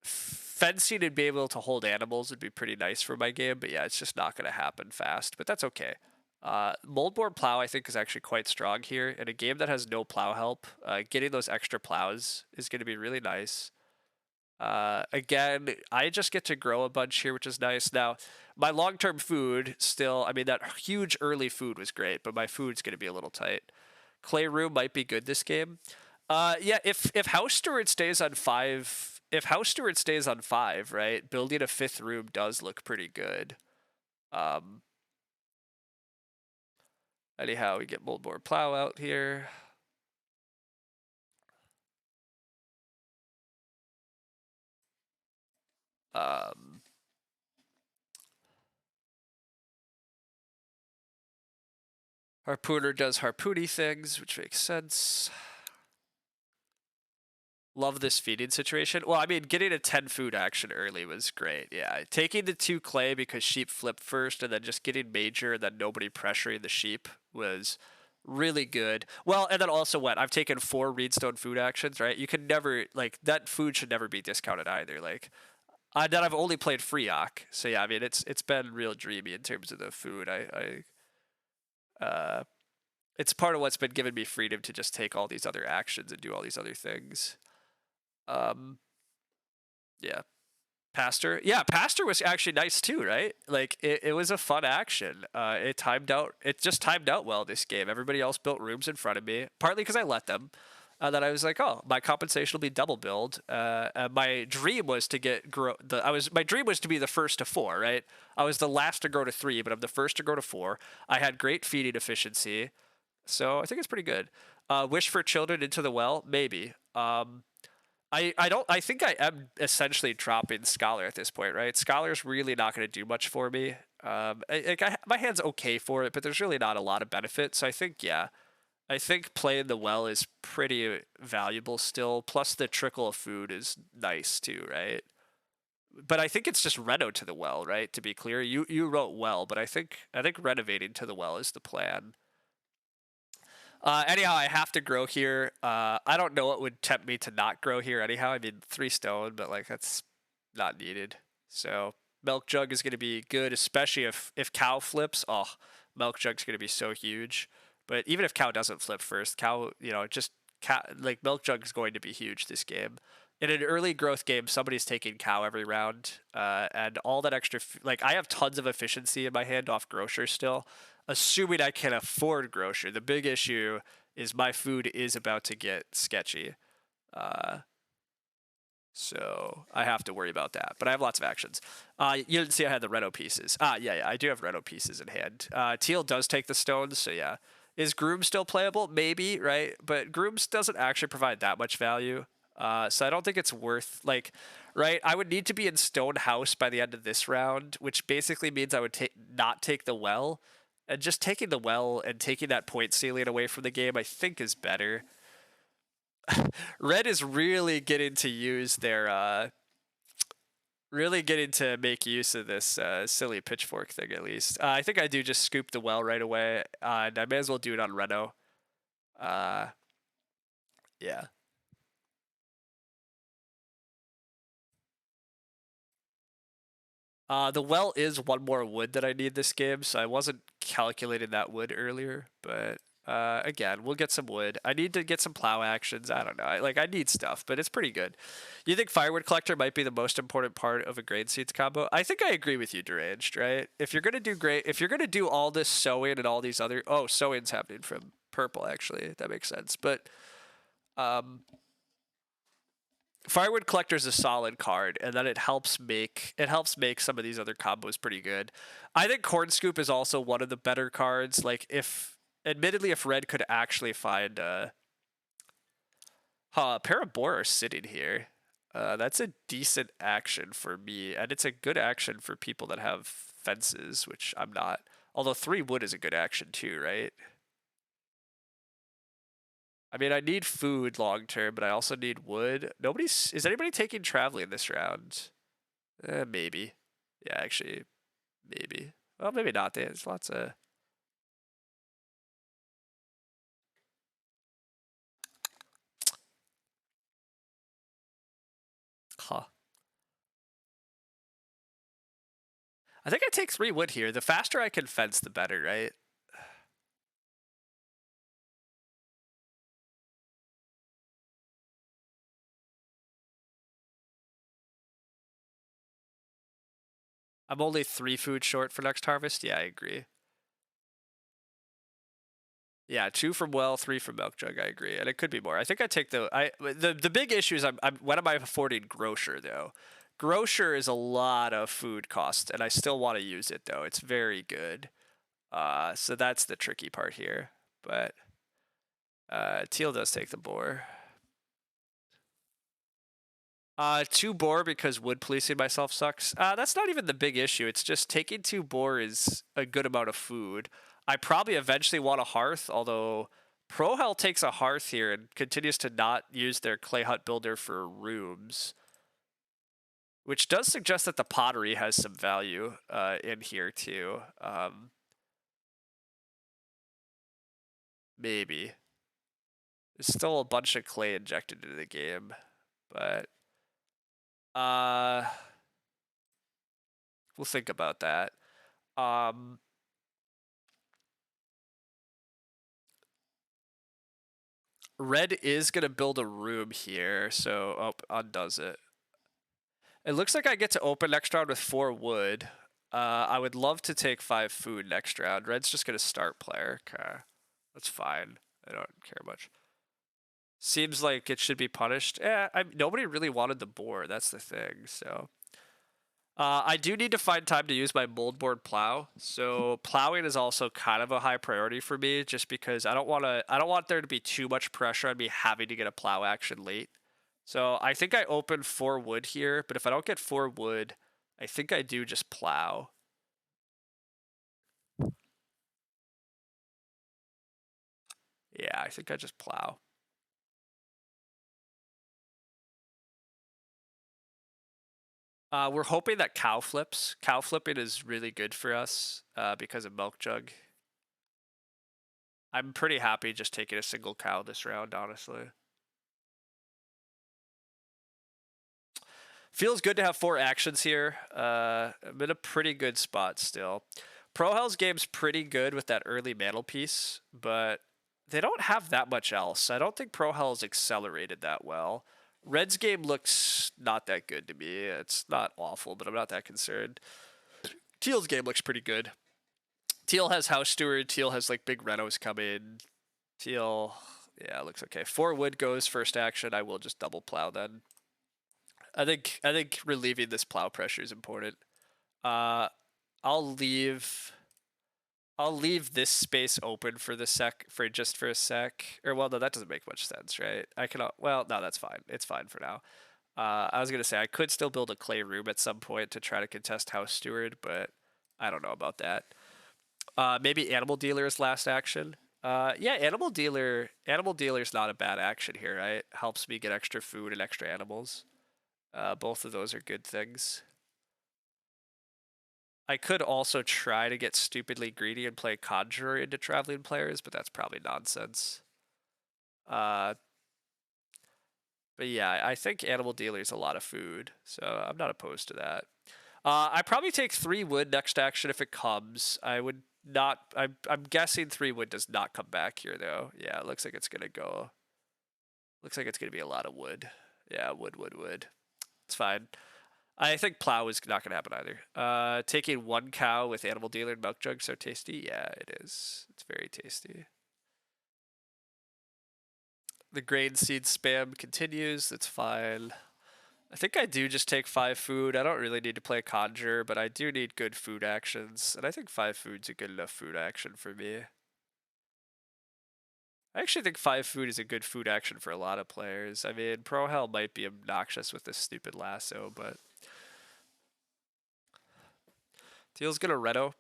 fencing and being able to hold animals would be pretty nice for my game, but yeah, it's just not going to happen fast, but that's okay. Moldboard Plow, I think, is actually quite strong here. In a game that has no plow help, getting those extra plows is going to be really nice. Again, I just get to grow a bunch here, which is nice. Now, my long-term food still, I mean, that huge early food was great, but my food's going to be a little tight. Clay Room might be good this game. Yeah, if House Steward stays on five, if House Steward stays on five, right, building a fifth room does look pretty good. Um, Anyhow, we get Moldboard Plow out here. Um, Harpooner does harpoony things, which makes sense. Love this feeding situation. Well, I mean, getting a 10 food action early was great. Yeah, taking the 2 clay because sheep flip first and then just getting major and then nobody pressuring the sheep was really good. Well, and then also what? I've taken 4 Reedstone food actions, right? You can never, like, that food should never be discounted either. Like, then I've only played Freeok. So yeah, I mean, it's been real dreamy in terms of the food. It's part of what's been giving me freedom to just take all these other actions and do all these other things. Um, yeah. Pastor. Yeah, Pastor was actually nice too, right? Like it was a fun action. It timed out. It just timed out well this game. Everybody else built rooms in front of me, partly because I let them. That I was like, oh, my compensation will be double build. My dream was to get grow. My dream was to be the first to 4. Right. I was the last to grow to 3, but I'm the first to grow to 4. I had great feeding efficiency, so I think it's pretty good. Wish for children into the well, maybe. I don't I think I am essentially dropping Scholar at this point, right? Scholar's really not going to do much for me. My hand's okay for it, but there's really not a lot of benefit. So I think yeah, I think playing the well is pretty valuable still. Plus the trickle of food is nice too, right? But I think it's just reno to the well, right? To be clear, you wrote well, but I think renovating to the well is the plan. Anyhow, I have to grow here. I don't know what would tempt me to not grow here. Anyhow, I mean 3 stone, but like that's not needed. So milk jug is going to be good, especially if cow flips. Oh, milk jug's going to be so huge. But even if cow doesn't flip first, cow, just cow, like milk jug is going to be huge this game. In an early growth game, somebody's taking cow every round, and all that extra. Like I have tons of efficiency in my hand off grocer still, assuming I can afford grocer. The big issue is my food is about to get sketchy. Uh, so I have to worry about that. But I have lots of actions. You didn't see I had the Reno pieces. Yeah, I do have Reno pieces in hand. Teal does take the stones, so yeah. Is Groom still playable? Maybe, right? But Grooms doesn't actually provide that much value. So I don't think it's worth, like, right? I would need to be in Stone House by the end of this round, which basically means I would not take the well. And just taking the well and taking that point ceiling away from the game, I think is better. Red is really getting to use their really getting to make use of this silly pitchfork thing at least. I think I do just scoop the well right away, and I may as well do it on Reno. Uh, yeah. The well is one more wood that I need this game, so I wasn't calculating that wood earlier. But again, we'll get some wood. I need to get some plow actions. I don't know. I need stuff, but it's pretty good. You think Firewood Collector might be the most important part of a Grain Seeds combo? I think I agree with you, Deranged. Right? If you're gonna do great, if you're gonna do all this sowing and all these other, sowing's happening from purple actually. That makes sense. But um, Firewood Collector is a solid card, and then it helps make some of these other combos pretty good. I think Corn Scoop is also one of the better cards. Like if, admittedly, if Red could actually find a pair of boar are sitting here. That's a decent action for me, and it's a good action for people that have fences, which I'm not. Although 3 wood is a good action too, right? I mean, I need food long term, but I also need wood. Is anybody taking traveling this round? Maybe. Yeah, actually, maybe. Well, maybe not. There's lots of. Huh. I think I take 3 wood here. The faster I can fence, the better, right? I'm only 3 food short for next harvest. Yeah, I agree. Yeah, 2 from well, 3 from milk jug. I agree, and it could be more. I think I take the big issue is I'm when am I affording grocer though? Grocer is a lot of food cost, and I still want to use it though. It's very good. So that's the tricky part here. But teal does take the boar. 2 boar because wood policing myself sucks. That's not even the big issue. It's just taking 2 boar is a good amount of food. I probably eventually want a hearth, although Prohel takes a hearth here and continues to not use their clay hut builder for rooms, which does suggest that the pottery has some value in here too. Maybe. There's still a bunch of clay injected into the game, but uh, we'll think about that. Um, Red is going to build a room here, so undoes it. It looks like I get to open next round with 4 wood. I would love to take 5 food next round. Red's just going to start player. Okay. That's fine. I don't care much. Seems like it should be punished. Nobody really wanted the boar. That's the thing. So I do need to find time to use my moldboard plow. So plowing is also kind of a high priority for me, just because I don't want there to be too much pressure on me having to get a plow action late. So I think I open 4 wood here, but if I don't get 4 wood, I think I do just plow. Yeah, I think I just plow. We're hoping that cow flips. Cow flipping is really good for us because of milk jug. I'm pretty happy just taking a single cow this round, honestly. Feels good to have 4 actions here. I'm in a pretty good spot still. Prohel's game's pretty good with that early mantelpiece, but they don't have that much else. I don't think Prohel's accelerated that well. Red's game looks not that good to me. It's not awful, but I'm not that concerned. Teal's game looks pretty good. Teal has House Steward. Teal has like big renos coming. Teal, yeah, looks okay. 4 wood goes first action. I will just double plow then. I think relieving this plow pressure is important. Uh, I'll leave this space open for a sec. Or well, no, that doesn't make much sense, right? I cannot. Well, no, that's fine. It's fine for now. I was gonna say I could still build a clay room at some point to try to contest House Steward, but I don't know about that. Maybe Animal Dealer's last action. Yeah, Animal Dealer. Animal Dealer's not a bad action here, right? Helps me get extra food and extra animals. Both of those are good things. I could also try to get stupidly greedy and play Conjurer into traveling players, but that's probably nonsense. Uh, but yeah, I think Animal Dealer is a lot of food, so I'm not opposed to that. I probably take 3 wood next action if it comes. I would not. I'm guessing 3 wood does not come back here though. Yeah, it looks like it's gonna go. Looks like it's gonna be a lot of wood. Yeah, wood. It's fine. I think plow is not gonna happen either. Taking 1 cow with animal dealer and milk jug so tasty. Yeah, it is. It's very tasty. The grain seed spam continues. That's fine. I think I do just take 5 food. I don't really need to play conjure, but I do need good food actions, and I think 5 food's a good enough food action for me. I actually think 5 food is a good food action for a lot of players. I mean, Pro Hell might be obnoxious with this stupid lasso, but Teal's gonna Reto.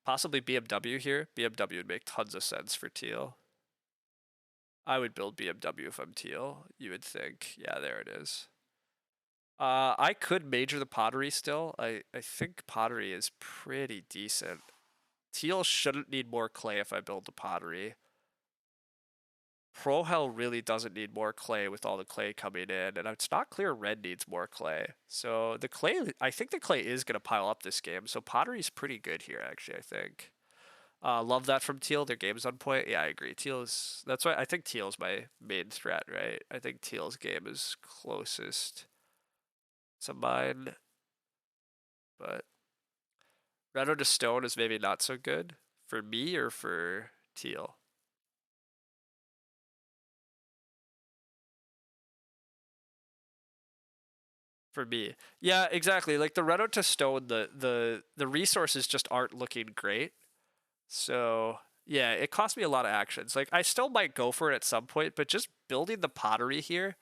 Possibly BMW here. BMW would make tons of sense for Teal. I would build BMW if I'm Teal, you would think. Yeah, there it is. I could major the pottery still. I think pottery is pretty decent. Teal shouldn't need more clay if I build the pottery. Pro Hell really doesn't need more clay with all the clay coming in, and it's not clear red needs more clay. So the clay, I think the clay is going to pile up this game, so pottery's pretty good here, actually, I think. Love that from Teal. Their game's on point. Yeah, I agree. Teal's, that's why I think Teal's my main threat, right? I think Teal's game is closest to mine, but Reto to Stone is maybe not so good for me or for Teal. For me, yeah, exactly. Like the Reto to Stone, the resources just aren't looking great. So yeah, it cost me a lot of actions. Like I still might go for it at some point, but just building the pottery here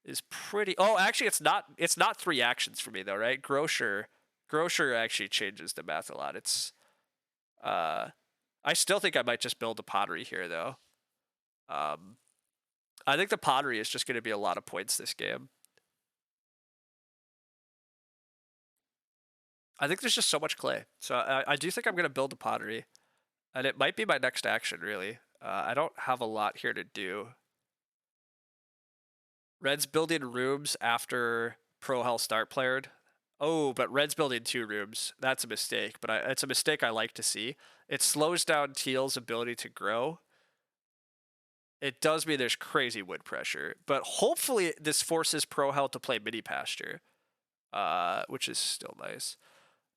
is pretty. Oh, actually, it's not. It's not 3 actions for me though, right? Grocer actually changes the math a lot. It's uh, I still think I might just build the pottery here though. Um, I think the pottery is just going to be a lot of points this game. I think there's just so much clay, so I do think I'm going to build the pottery, and it might be my next action really. I don't have a lot here to do. Red's building rooms after Pro Hell start playered. Oh, but Red's building 2 rooms. That's a mistake, but it's a mistake I like to see. It slows down Teal's ability to grow. It does mean there's crazy wood pressure, but hopefully this forces Pro Hell to play mini pasture, which is still nice.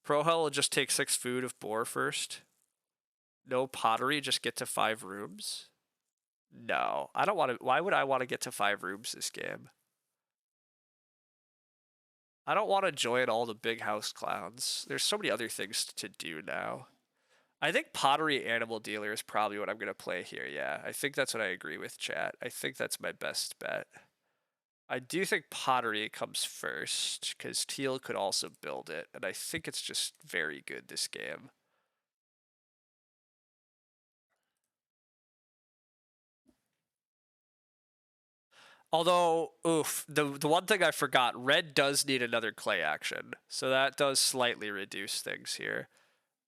Pro Hell will just take 6 food of boar first. No pottery, just get to 5 rooms. No, I don't want to. Why would I want to get to 5 rooms this game? I don't want to join all the big house clowns. There's so many other things to do now. I think pottery animal dealer is probably what I'm going to play here. Yeah, I think that's what I agree with, chat. I think that's my best bet. I do think pottery comes first because Teal could also build it, and I think it's just very good this game. Although, oof, the one thing I forgot, red does need another clay action, so that does slightly reduce things here.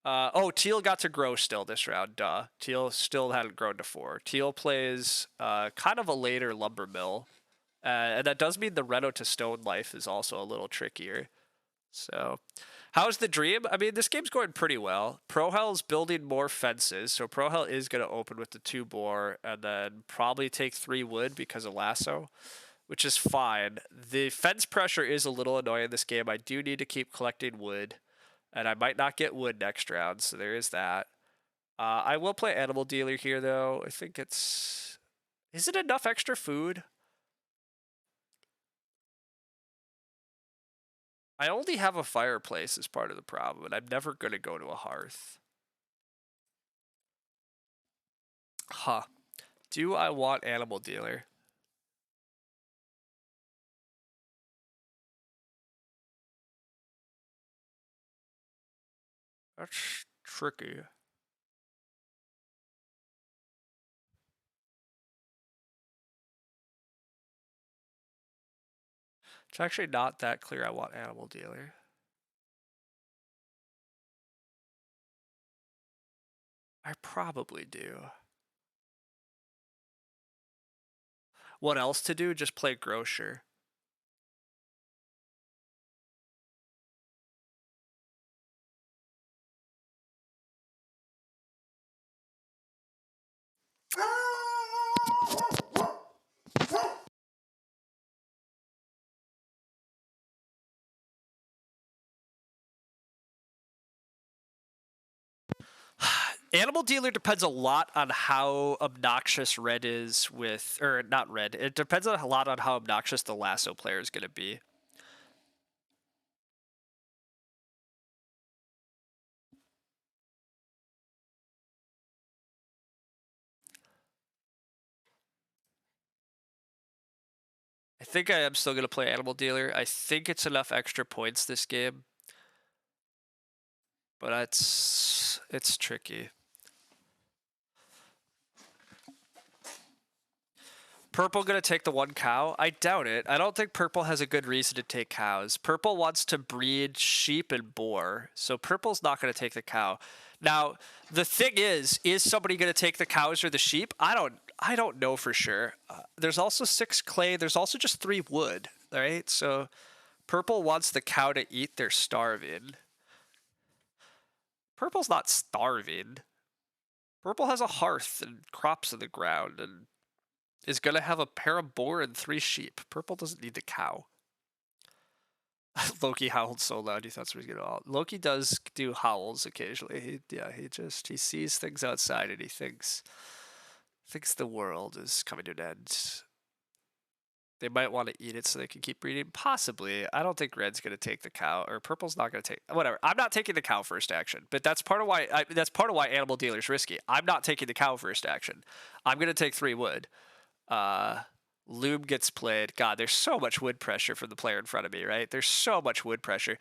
Oh, Teal got to grow still this round, duh. Teal still hadn't grown to 4. Teal plays kind of a later lumber mill, and that does mean the Reto to Stone life is also a little trickier. So, how's the dream? I mean, this game's going pretty well. Pro Hell's building more fences, so Pro Hell is going to open with the 2 boar and then probably take 3 wood because of lasso, which is fine. The fence pressure is a little annoying in this game. I do need to keep collecting wood, and I might not get wood next round, so there is that. I will play Animal Dealer here, though. I think it's... Is it enough extra food? I only have a fireplace as part of the problem, and I'm never going to go to a hearth. Huh. Do I want Animal Dealer? That's tricky. It's actually not that clear I want Animal Dealer. I probably do. What else to do? Just play Grocer. Animal Dealer depends a lot on how obnoxious red is with, or not red. It depends a lot on how obnoxious the lasso player is going to be. I think I am still going to play Animal Dealer. I think it's enough extra points this game, but it's tricky. Purple gonna take the one cow? I doubt it. I don't think Purple has a good reason to take cows. Purple wants to breed sheep and boar, so Purple's not gonna take the cow. Now, the thing is somebody gonna take the cows or the sheep? I don't know for sure. There's also 6 clay. There's also just 3 wood. All right, so Purple wants the cow to eat. They're starving. Purple's not starving. Purple has a hearth and crops in the ground and is going to have a pair of boar and 3 sheep. Purple doesn't need the cow. Loki howled so loud he thought somebody was going to howl. Loki does do howls occasionally. He sees things outside and he thinks the world is coming to an end. They might want to eat it so they can keep breeding. Possibly. I don't think red's going to take the cow, or purple's not going to take. Whatever. I'm not taking the cow first action, but that's part of why. Animal Dealer's risky. I'm not taking the cow first action. I'm going to take 3 wood. Loom gets played. God, there's so much wood pressure from the player in front of me, right? There's so much wood pressure.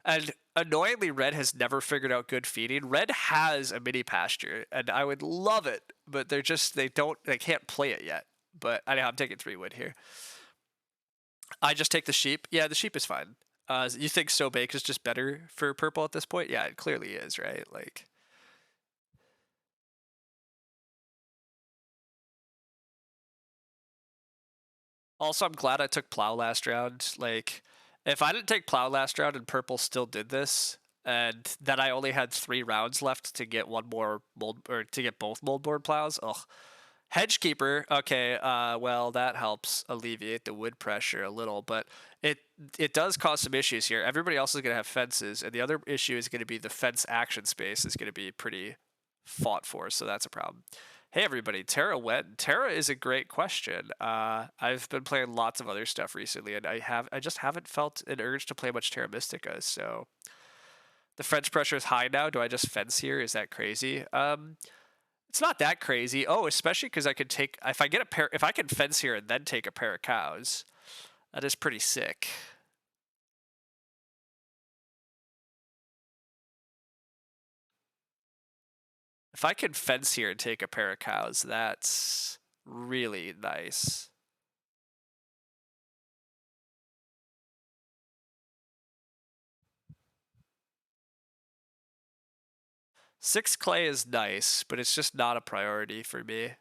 And annoyingly, red has never figured out good feeding. Red has a mini pasture, and I would love it, but they can't play it yet. But anyhow, I'm taking 3 wood here. I just take the sheep. Yeah, the sheep is fine. You think So Bake is just better for purple at this point? Yeah, it clearly is, right? Like, also, I'm glad I took plow last round. Like, if I didn't take plow last round and purple still did this, and then I only had 3 rounds left to get one more mold, or to get both moldboard plows. Ugh. Hedgekeeper. Okay. Well, that helps alleviate the wood pressure a little, but it does cause some issues here. Everybody else is going to have fences, and the other issue is going to be the fence action space is going to be pretty fought for, so that's a problem. Hey everybody, Terra when? Terra is a great question. I've been playing lots of other stuff recently, and I just haven't felt an urge to play much Terra Mystica. So the French pressure is high now. Do I just fence here? Is that crazy? It's not that crazy. Oh, especially because I could take if I can fence here and then take a pair of cows. That is pretty sick. If I can fence here and take a pair of cows, that's really nice. Six clay is nice, but it's just not a priority for me.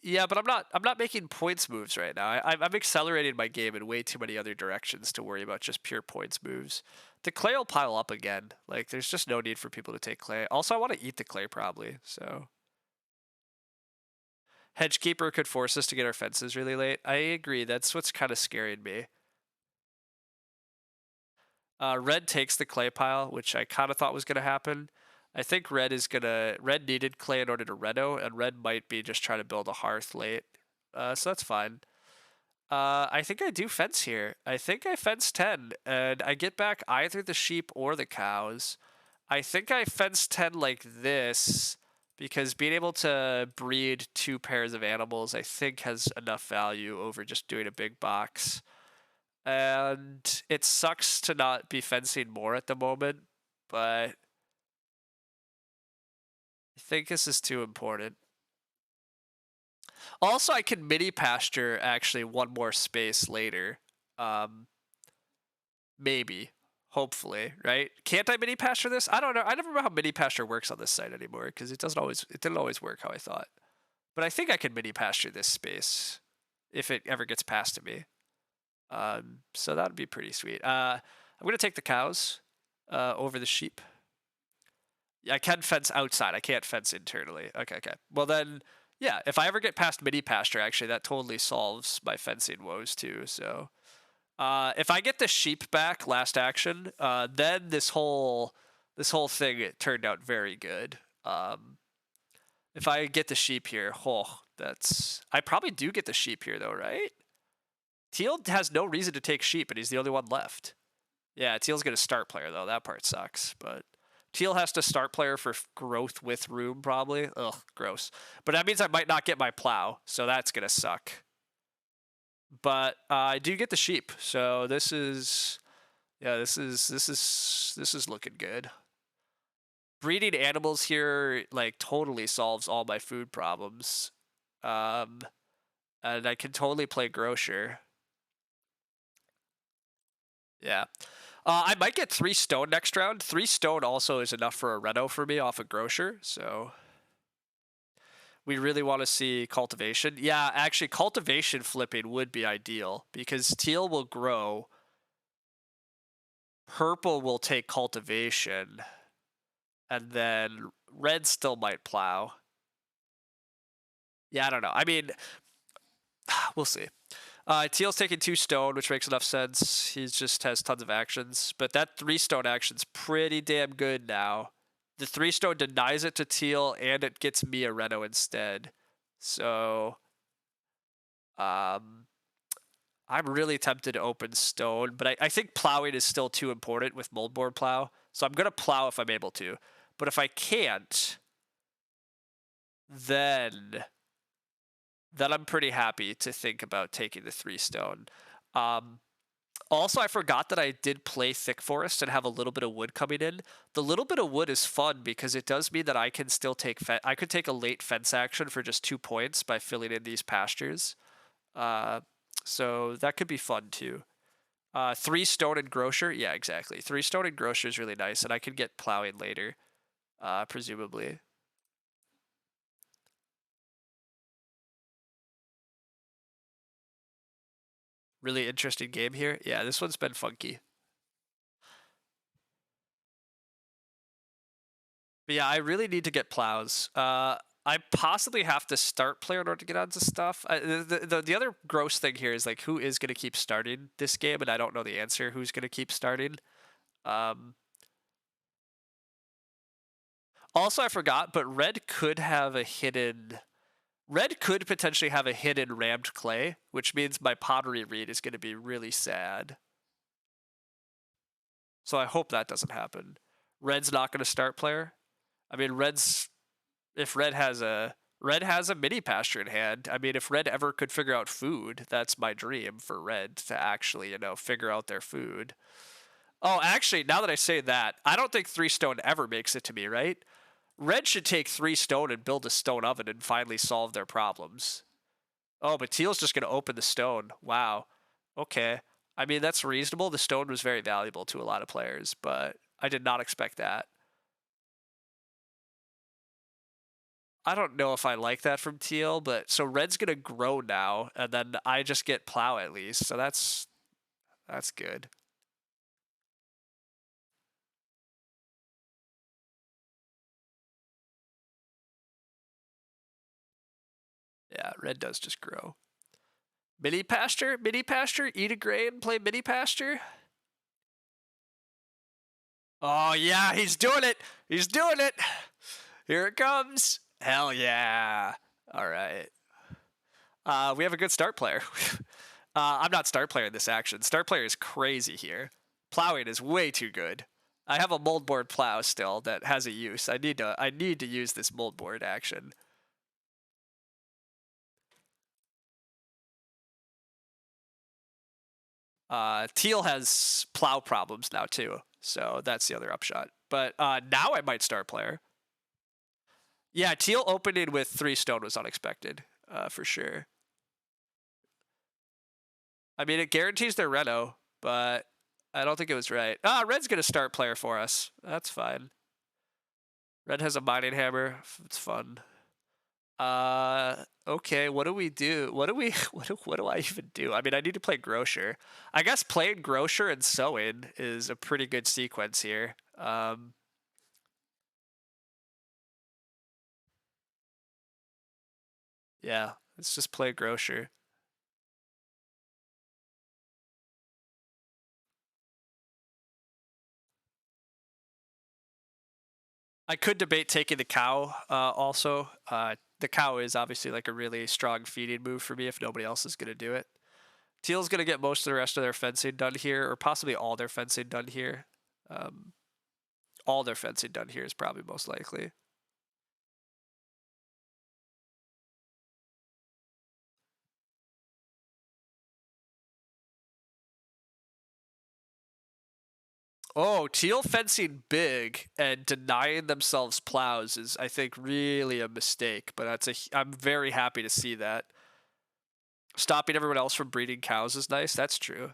Yeah, but I'm not making points moves right now. I'm accelerating my game in way too many other directions to worry about just pure points moves. The clay will pile up again. Like, there's just no need for people to take clay. Also, I want to eat the clay probably, so. Hedgekeeper could force us to get our fences really late. I agree. That's what's kind of scaring me. Red takes the clay pile, which I kind of thought was going to happen. I think red needed clay in order to reno, and red might be just trying to build a hearth late. So that's fine. I think I do fence here. I think I fence 10, and I get back either the sheep or the cows. I think I fence 10 like this, because being able to breed 2 pairs of animals, I think, has enough value over just doing a big box. And it sucks to not be fencing more at the moment, but I think this is too important. Also, I can mini pasture actually one more space later. Maybe. Hopefully, right? Can't I mini pasture this? I don't know. I never know how mini pasture works on this site anymore because it didn't always work how I thought. But I think I can mini pasture this space if it ever gets passed to me. So that would be pretty sweet. I'm gonna take the cows over the sheep. Yeah, I can fence outside. I can't fence internally. Okay, okay. Well then, yeah. If I ever get past mini pasture, actually, that totally solves my fencing woes too. So, if I get the sheep back last action, then this whole thing it turned out very good. If I get the sheep here, oh, I probably do get the sheep here though, right? Teal has no reason to take sheep, and he's the only one left. Yeah, Teal's gonna start player though. That part sucks, but Teal has to start player for growth with room probably. Ugh, gross. But that means I might not get my plow, so that's gonna suck. But I do get the sheep, so this is looking good. Breeding animals here like totally solves all my food problems, and I can totally play grocer. Yeah. I might get 3 stone next round. 3 stone also is enough for a reno for me off a grocer, so we really want to see cultivation. Yeah, actually, cultivation flipping would be ideal because teal will grow, purple will take cultivation, and then red still might plow. Yeah, I don't know. I mean, we'll see. Teal's taking 2 stone, which makes enough sense. He just has tons of actions. But that 3 stone action's pretty damn good now. The 3 stone denies it to Teal, and it gets me a reno instead. So, I'm really tempted to open stone, but I think plowing is still too important with moldboard plow. So I'm going to plow if I'm able to. But if I can't, then I'm pretty happy to think about taking the 3 stone. Also, I forgot that I did play Thick Forest and have a little bit of wood coming in. The little bit of wood is fun because it does mean that I can still take I could take a late fence action for just 2 points by filling in these pastures. So that could be fun too. 3 stone and grocer, yeah, exactly. 3 stone and grocer is really nice, and I can get plowing later, presumably. Really interesting game here. Yeah, this one's been funky. But yeah, I really need to get plows. I possibly have to start player in order to get onto stuff. The other gross thing here is like who is going to keep starting this game, and I don't know the answer. Who's going to keep starting? Also, I forgot, but red could have a hidden. Red could potentially have a hidden rammed clay, which means my pottery read is going to be really sad. So I hope that doesn't happen. Red's not going to start player. I mean, if red has a mini pasture in hand. I mean, if red ever could figure out food, that's my dream for red to actually, figure out their food. Oh, actually, now that I say that, I don't think 3 stone ever makes it to me, right? Red should take 3 stone and build a stone oven and finally solve their problems. Oh, but teal's just going to open the stone. Wow. Okay. I mean, that's reasonable. The stone was very valuable to a lot of players, but I did not expect that. I don't know if I like that from teal, but so red's going to grow now, and then I just get plow at least. So that's good. Yeah, red does just grow. Mini pasture, eat a grain, play mini pasture. Oh yeah, he's doing it. He's doing it. Here it comes. Hell yeah. All right. We have a good start player. I'm not start player in this action. Start player is crazy here. Plowing is way too good. I have a moldboard plow still that has a use. I need to use this moldboard action. Teal has plow problems now too, so that's the other upshot. But now I might start player. Yeah, teal opening with 3 stone was unexpected, for sure. I mean, it guarantees their reno, but I don't think it was right. Red's gonna start player for us. That's fine. Red has a mining hammer. It's fun. Okay, what do we do? What do we what do I even do? I mean, I need to play Grocer. I guess playing Grocer and sewing is a pretty good sequence here. Yeah, let's just play Grocer. I could debate taking the cow, also. The cow is obviously like a really strong feeding move for me if nobody else is gonna do it. Teal's gonna get most of the rest of their fencing done here, or possibly all their fencing done here. Um, all their fencing done here is probably most likely. Oh, teal fencing big and denying themselves plows is, I think, really a mistake. But I'm very happy to see that. Stopping everyone else from breeding cows is nice. That's true.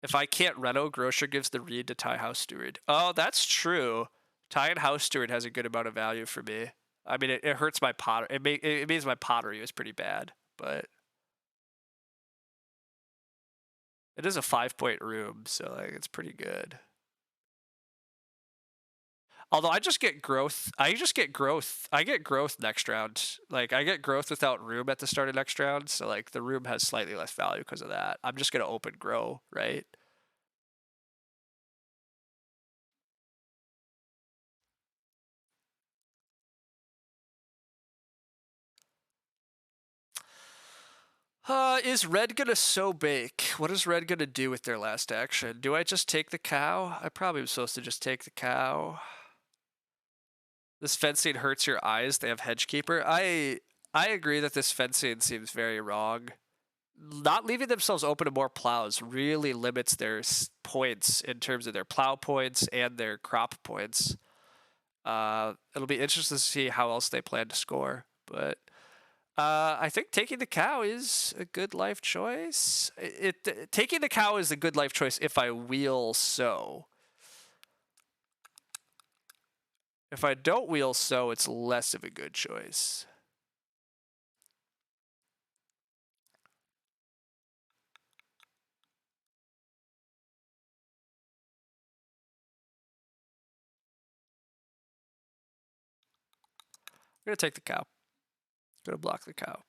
If I can't reno, Grocer gives the reed to tie House Steward. Oh, that's true. Tying House Steward has a good amount of value for me. I mean, it hurts my potter. It means my pottery was pretty bad, but it is a 5-point room, so like it's pretty good. Although I just get growth. I just get growth. I get growth next round. Like I get growth without room at the start of next round, so like the room has slightly less value because of that. I'm just gonna open grow, right? Is red gonna sow bake? What is red gonna do with their last action? Do I just take the cow? I probably was supposed to just take the cow. This fencing hurts your eyes. They have hedgekeeper. I agree that this fencing seems very wrong. Not leaving themselves open to more plows really limits their points in terms of their plow points and their crop points. It'll be interesting to see how else they plan to score, but I think taking the cow is a good life choice. Taking the cow is a good life choice if I wheel sow. If I don't wheel sow, it's less of a good choice. I'm gonna take the cow. I'm gonna block the cow.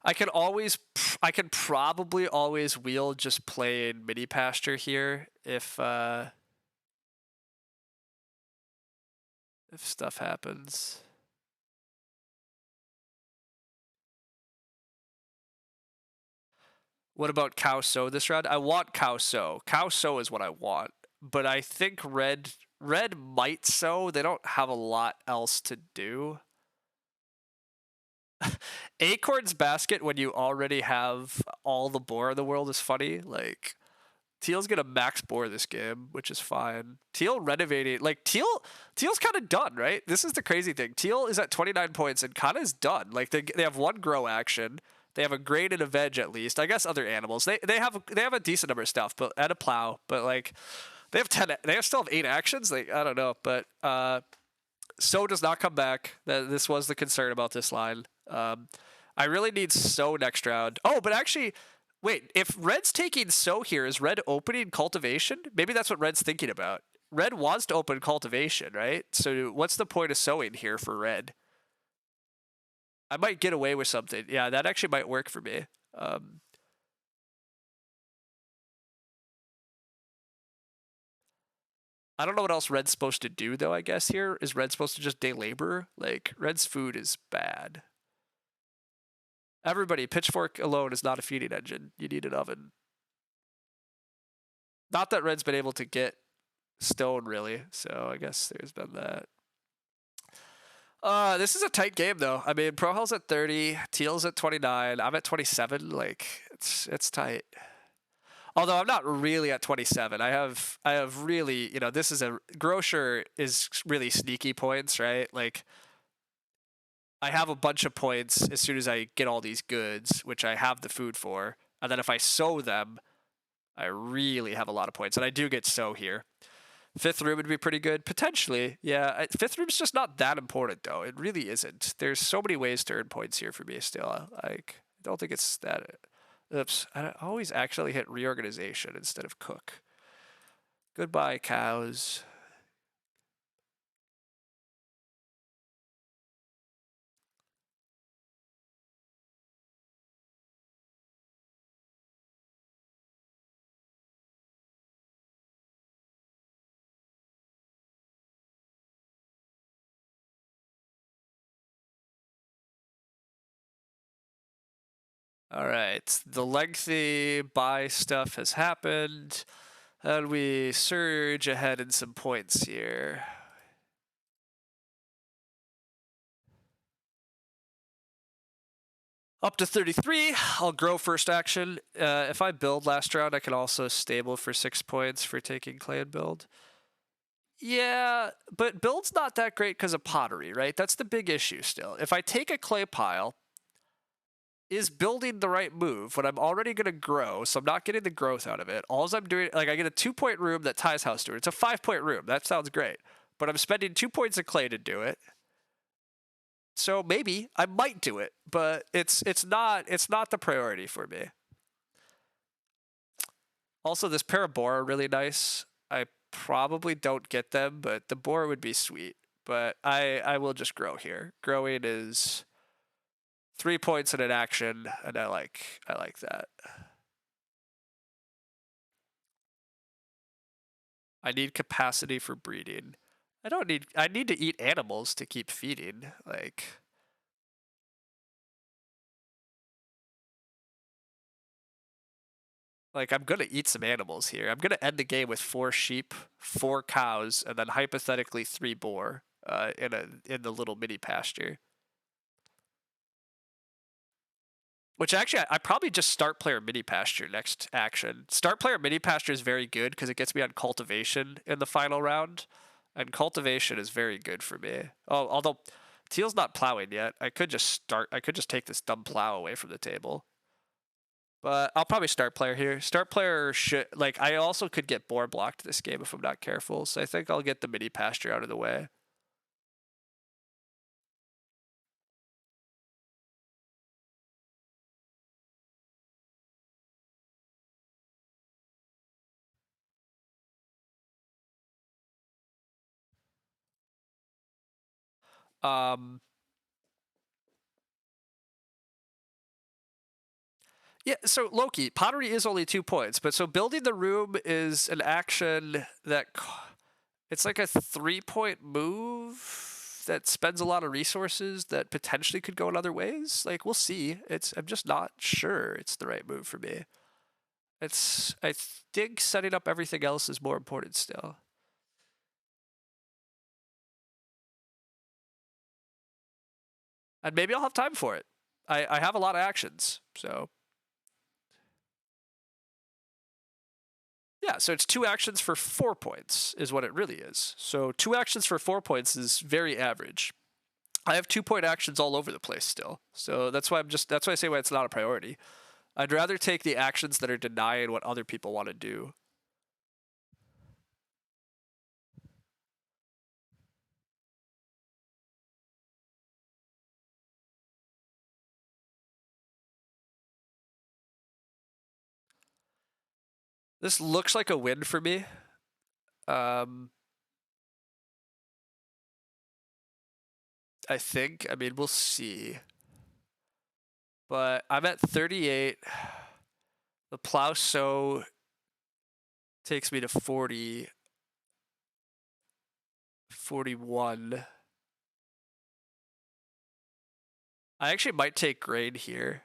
I can probably always wheel just playing mini pasture here if stuff happens. What about cow sow this round? I want cow sow. Cow sow is what I want, but I think red might sow. They don't have a lot else to do. Acorn's basket when you already have all the boar in the world is funny. Like Teal's gonna max boar this game, which is fine. Teal renovating, like Teal's kind of done, right? This is the crazy thing. Teal is at 29 points and kind of is done. Like they have one grow action. They have a grain and a veg at least. I guess other animals. They have a decent number of stuff, but and a plow. But like they have 10. They still have 8 actions. Like I don't know, but So does not come back. This was the concern about this line. I really need So next round. Oh, but actually, wait. If Red's taking So here, is Red opening cultivation? Maybe that's what Red's thinking about. Red wants to open cultivation, right? So what's the point of sowing here for Red? I might get away with something. Yeah, that actually might work for me. I don't know what else Red's supposed to do though. I guess here is Red supposed to just day labor? Like Red's food is bad. Everybody, pitchfork alone is not a feeding engine. You need an oven. Not that Red's been able to get stone really, so I guess there's been that. This is a tight game though. I mean, Pro Hell's at 30, Teal's at 29, I'm at 27. Like it's tight. Although I'm not really at 27. I have really, this is a Grocer is really sneaky points, right? Like I have a bunch of points as soon as I get all these goods, which I have the food for, and then if I sow them, I really have a lot of points, and I do get So here. Fifth room would be pretty good, potentially. Yeah, fifth room's just not that important though. It really isn't. There's so many ways to earn points here for me still. Like, I don't think it's that. Oops, I always actually hit reorganization instead of cook. Goodbye, cows. All right, the lengthy buy stuff has happened, and we surge ahead in some points here. Up to 33, I'll grow first action. If I build last round, I can also stable for 6 points for taking clan build. Yeah, but build's not that great because of pottery, right? That's the big issue still. If I take a clay pile, is building the right move when I'm already going to grow, so I'm not getting the growth out of it. All I'm doing, like, I get a 2-point room that ties house to it. It's a 5-point room. That sounds great. But I'm spending 2 points of clay to do it. So maybe I might do it, but it's not the priority for me. Also, this pair of boar are really nice. I probably don't get them, but the boar would be sweet. But I will just grow here. Growing is 3 points in an action, and I like that. I need capacity for breeding. I need to eat animals to keep feeding. Like I'm gonna eat some animals here. I'm gonna end the game with 4 sheep, 4 cows, and then hypothetically 3 boar in the little mini pasture. Which actually, I probably just start player mini pasture next action. Start player mini pasture is very good because it gets me on cultivation in the final round, and cultivation is very good for me. Oh, although teal's not plowing yet, I could just take this dumb plow away from the table. But I'll probably start player here. Start player should, like, I also could get boar blocked this game if I'm not careful, so I think I'll get the mini pasture out of the way. Um, yeah, so Loki, pottery is only 2 points, but so building the room is an action that it's like a 3-point move that spends a lot of resources that potentially could go in other ways. Like, we'll see. I'm just not sure it's the right move for me. I think setting up everything else is more important still. And maybe I'll have time for it. I have a lot of actions, so. Yeah, so it's 2 actions for 4 points is what it really is. So 2 actions for 4 points is very average. I have 2-point actions all over the place still. So that's why I say why it's not a priority. I'd rather take the actions that are denying what other people want to do. This looks like a win for me. I think. I mean, we'll see. But I'm at 38. The plow sow takes me to 40. 41. I actually might take grain here.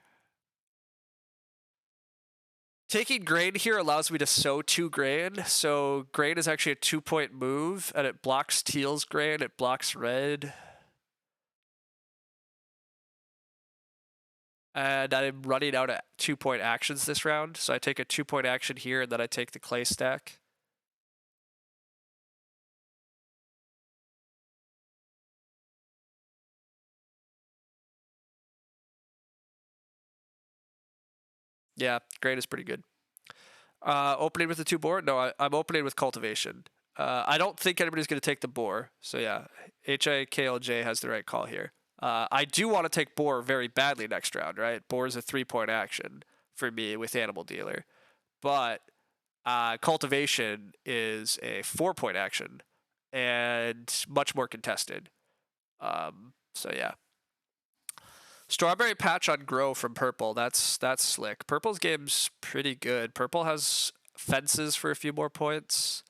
Taking grain here allows me to sow 2 grain. So grain is actually a 2-point move, and it blocks teal's grain. It blocks red. And I'm running out of 2-point actions this round. So I take a 2-point action here, and then I take the clay stack. Yeah, grain is pretty good. Opening with the 2 board? No, I'm opening with cultivation. I don't think anybody's going to take the boar. So yeah, HIKLJ has the right call here. I do want to take boar very badly next round, right? Boar is a 3-point action for me with animal dealer, but cultivation is a 4-point action and much more contested. So yeah. Strawberry patch on grow from purple. That's slick. Purple's game's pretty good. Purple has fences for a few more points.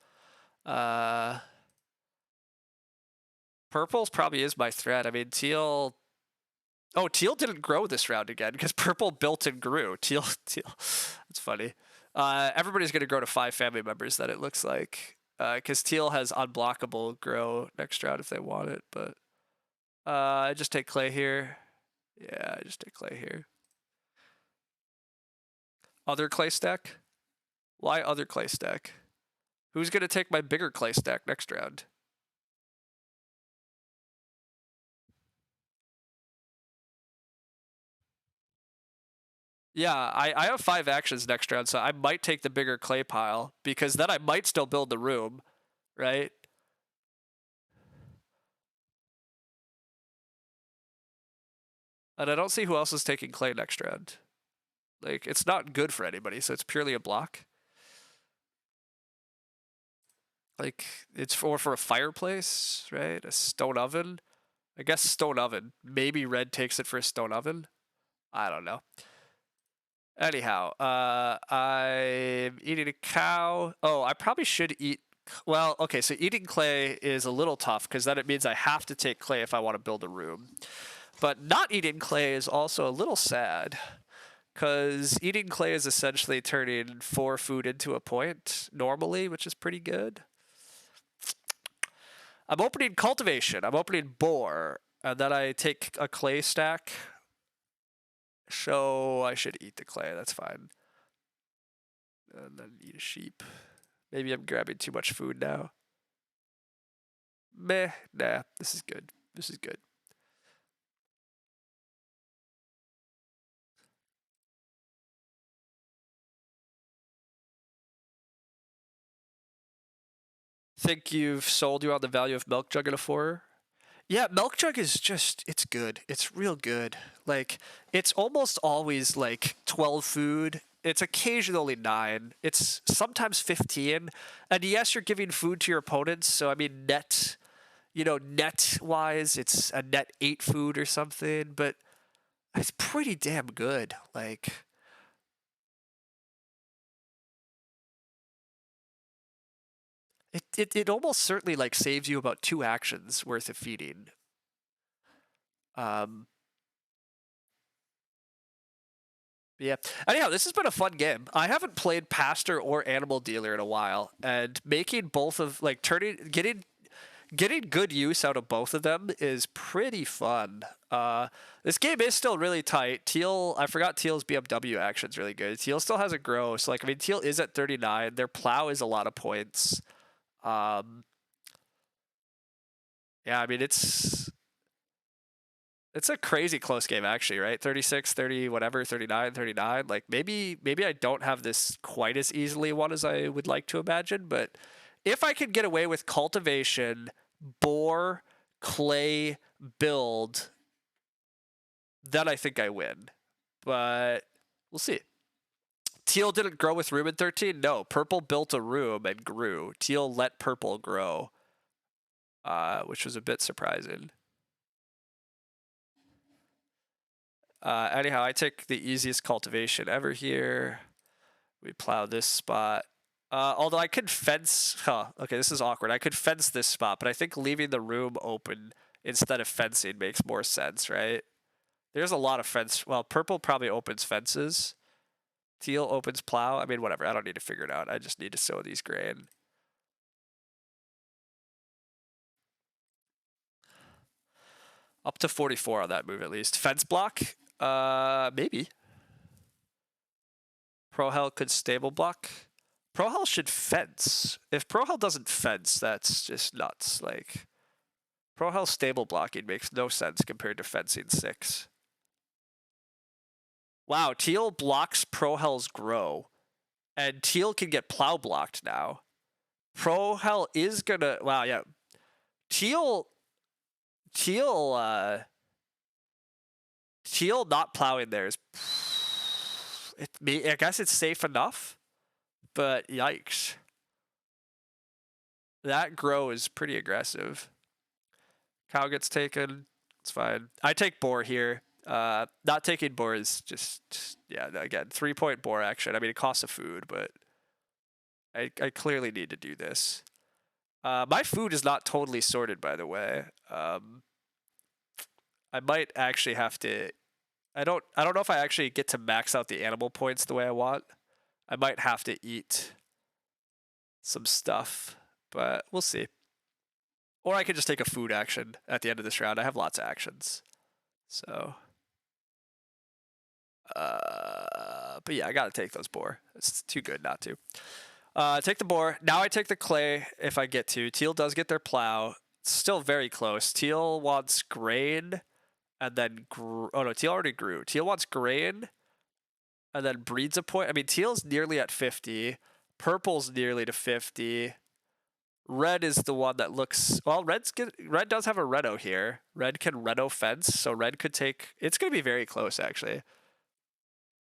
Purple's probably is my threat. I mean, teal. Oh, teal didn't grow this round again because purple built and grew. Teal. That's funny. Everybody's gonna grow to 5 family members. That it looks like. Because teal has unblockable grow next round if they want it. But I just take clay here. Yeah, I just take clay here. Other clay stack? Why other clay stack? Who's gonna take my bigger clay stack next round? Yeah, I have 5 actions next round, so I might take the bigger clay pile because then I might still build the room, right? And I don't see who else is taking clay next round. Like, it's not good for anybody, so it's purely a block. Like, it's for a fireplace, right? A stone oven. I guess stone oven. Maybe red takes it for a stone oven. I don't know. Anyhow, I'm eating a cow. Oh, I probably should eat. Well, okay, so eating clay is a little tough because then it means I have to take clay if I want to build a room. But not eating clay is also a little sad because eating clay is essentially turning 4 food into a point normally, which is pretty good. I'm opening cultivation. I'm opening boar, and then I take a clay stack. So I should eat the clay. That's fine. And then eat a sheep. Maybe I'm grabbing too much food now. Meh, nah, this is good. This is good. Think you've sold you on the value of milk jug in a 4? Yeah, milk jug is just, it's good. It's real good. Like, it's almost always like 12 food. It's occasionally 9. It's sometimes 15. And yes, you're giving food to your opponents. So, I mean, net wise, it's a net 8 food or something. But it's pretty damn good. Like, it almost certainly like saves you about 2 actions worth of feeding. Um, yeah. Anyhow, this has been a fun game. I haven't played Pastor or Animal Dealer in a while, and making both of like getting good use out of both of them is pretty fun. This game is still really tight. Teal, I forgot Teal's BMW action's really good. Teal still has a grow, so like I mean, Teal is at 39. Their plow is a lot of points. Um, yeah, I mean it's a crazy close game actually, right? 36, 30, whatever, 39, 39. Like maybe I don't have this quite as easily won as I would like to imagine, but if I could get away with cultivation, boar, clay, build, then I think I win. But we'll see. Teal didn't grow with room in 13? No, purple built a room and grew. Teal let purple grow, which was a bit surprising. Anyhow, I take the easiest cultivation ever here. We plow this spot. Although I could fence, okay, this is awkward. I could fence this spot, but I think leaving the room open instead of fencing makes more sense, right? There's a lot of fence. Well, purple probably opens fences. Teal opens plow. I mean, whatever. I don't need to figure it out. I just need to sow these grain. Up to 44 on that move at least. Fence block? Maybe. Prohel could stable block. Prohel should fence. If Prohel doesn't fence, that's just nuts. Like, Prohel stable blocking makes no sense compared to fencing 6. Wow, Teal blocks Prohel's grow. And Teal can get plow blocked now. Pro-Hell is gonna... Wow, yeah. Teal... Teal, Teal not plowing there is... I guess it's safe enough, but yikes. That grow is pretty aggressive. Cow gets taken. It's fine. I take boar here. Not taking boar is just... Yeah, again, 3-point boar action. I mean, it costs a food, but... I clearly need to do this. My food is not totally sorted, by the way. I might actually have to... I don't know if I actually get to max out the animal points the way I want. I might have to eat some stuff, but we'll see. Or I could just take a food action at the end of this round. I have lots of actions. So... but yeah, I gotta take those boar. It's too good not to. Take the boar. Now I take the clay if I get to. Teal does get their plow. It's still very close. Teal wants grain, and then oh no, Teal already grew. Teal wants grain, and then breeds a point. I mean, Teal's nearly at 50. Purple's nearly to 50. Red is the one that looks... Well, Red does have a Reno here. Red can Reno fence, so Red could take... It's going to be very close, actually.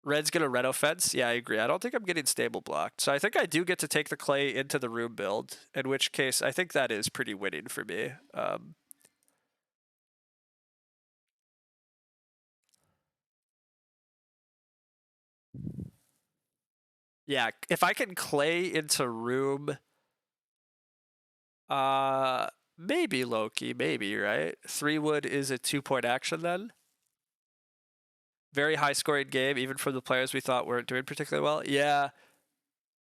Red's going to Reno fence? Yeah, I agree. I don't think I'm getting stable blocked. So I think I do get to take the clay into the room build, in which case I think that is pretty winning for me. Yeah, if I can clay into room... maybe Loki, maybe, right? 3 wood is a 2-point action then? Very high scoring game, even for the players we thought weren't doing particularly well. Yeah,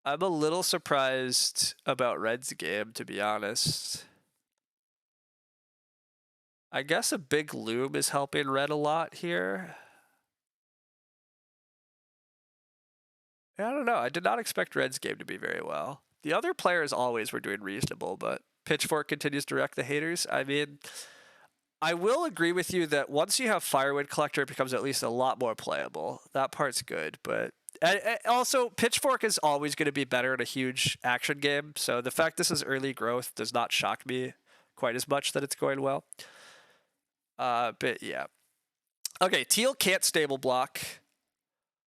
I'm a little surprised about Red's game, to be honest. I guess a big loom is helping Red a lot here. I don't know. I did not expect Red's game to be very well. The other players always were doing reasonable, but Pitchfork continues to wreck the haters. I mean, I will agree with you that once you have Firewood Collector, it becomes at least a lot more playable. That part's good, but... also, Pitchfork is always going to be better in a huge action game, so the fact this is early growth does not shock me quite as much that it's going well. But yeah. Okay, Teal can't stable block.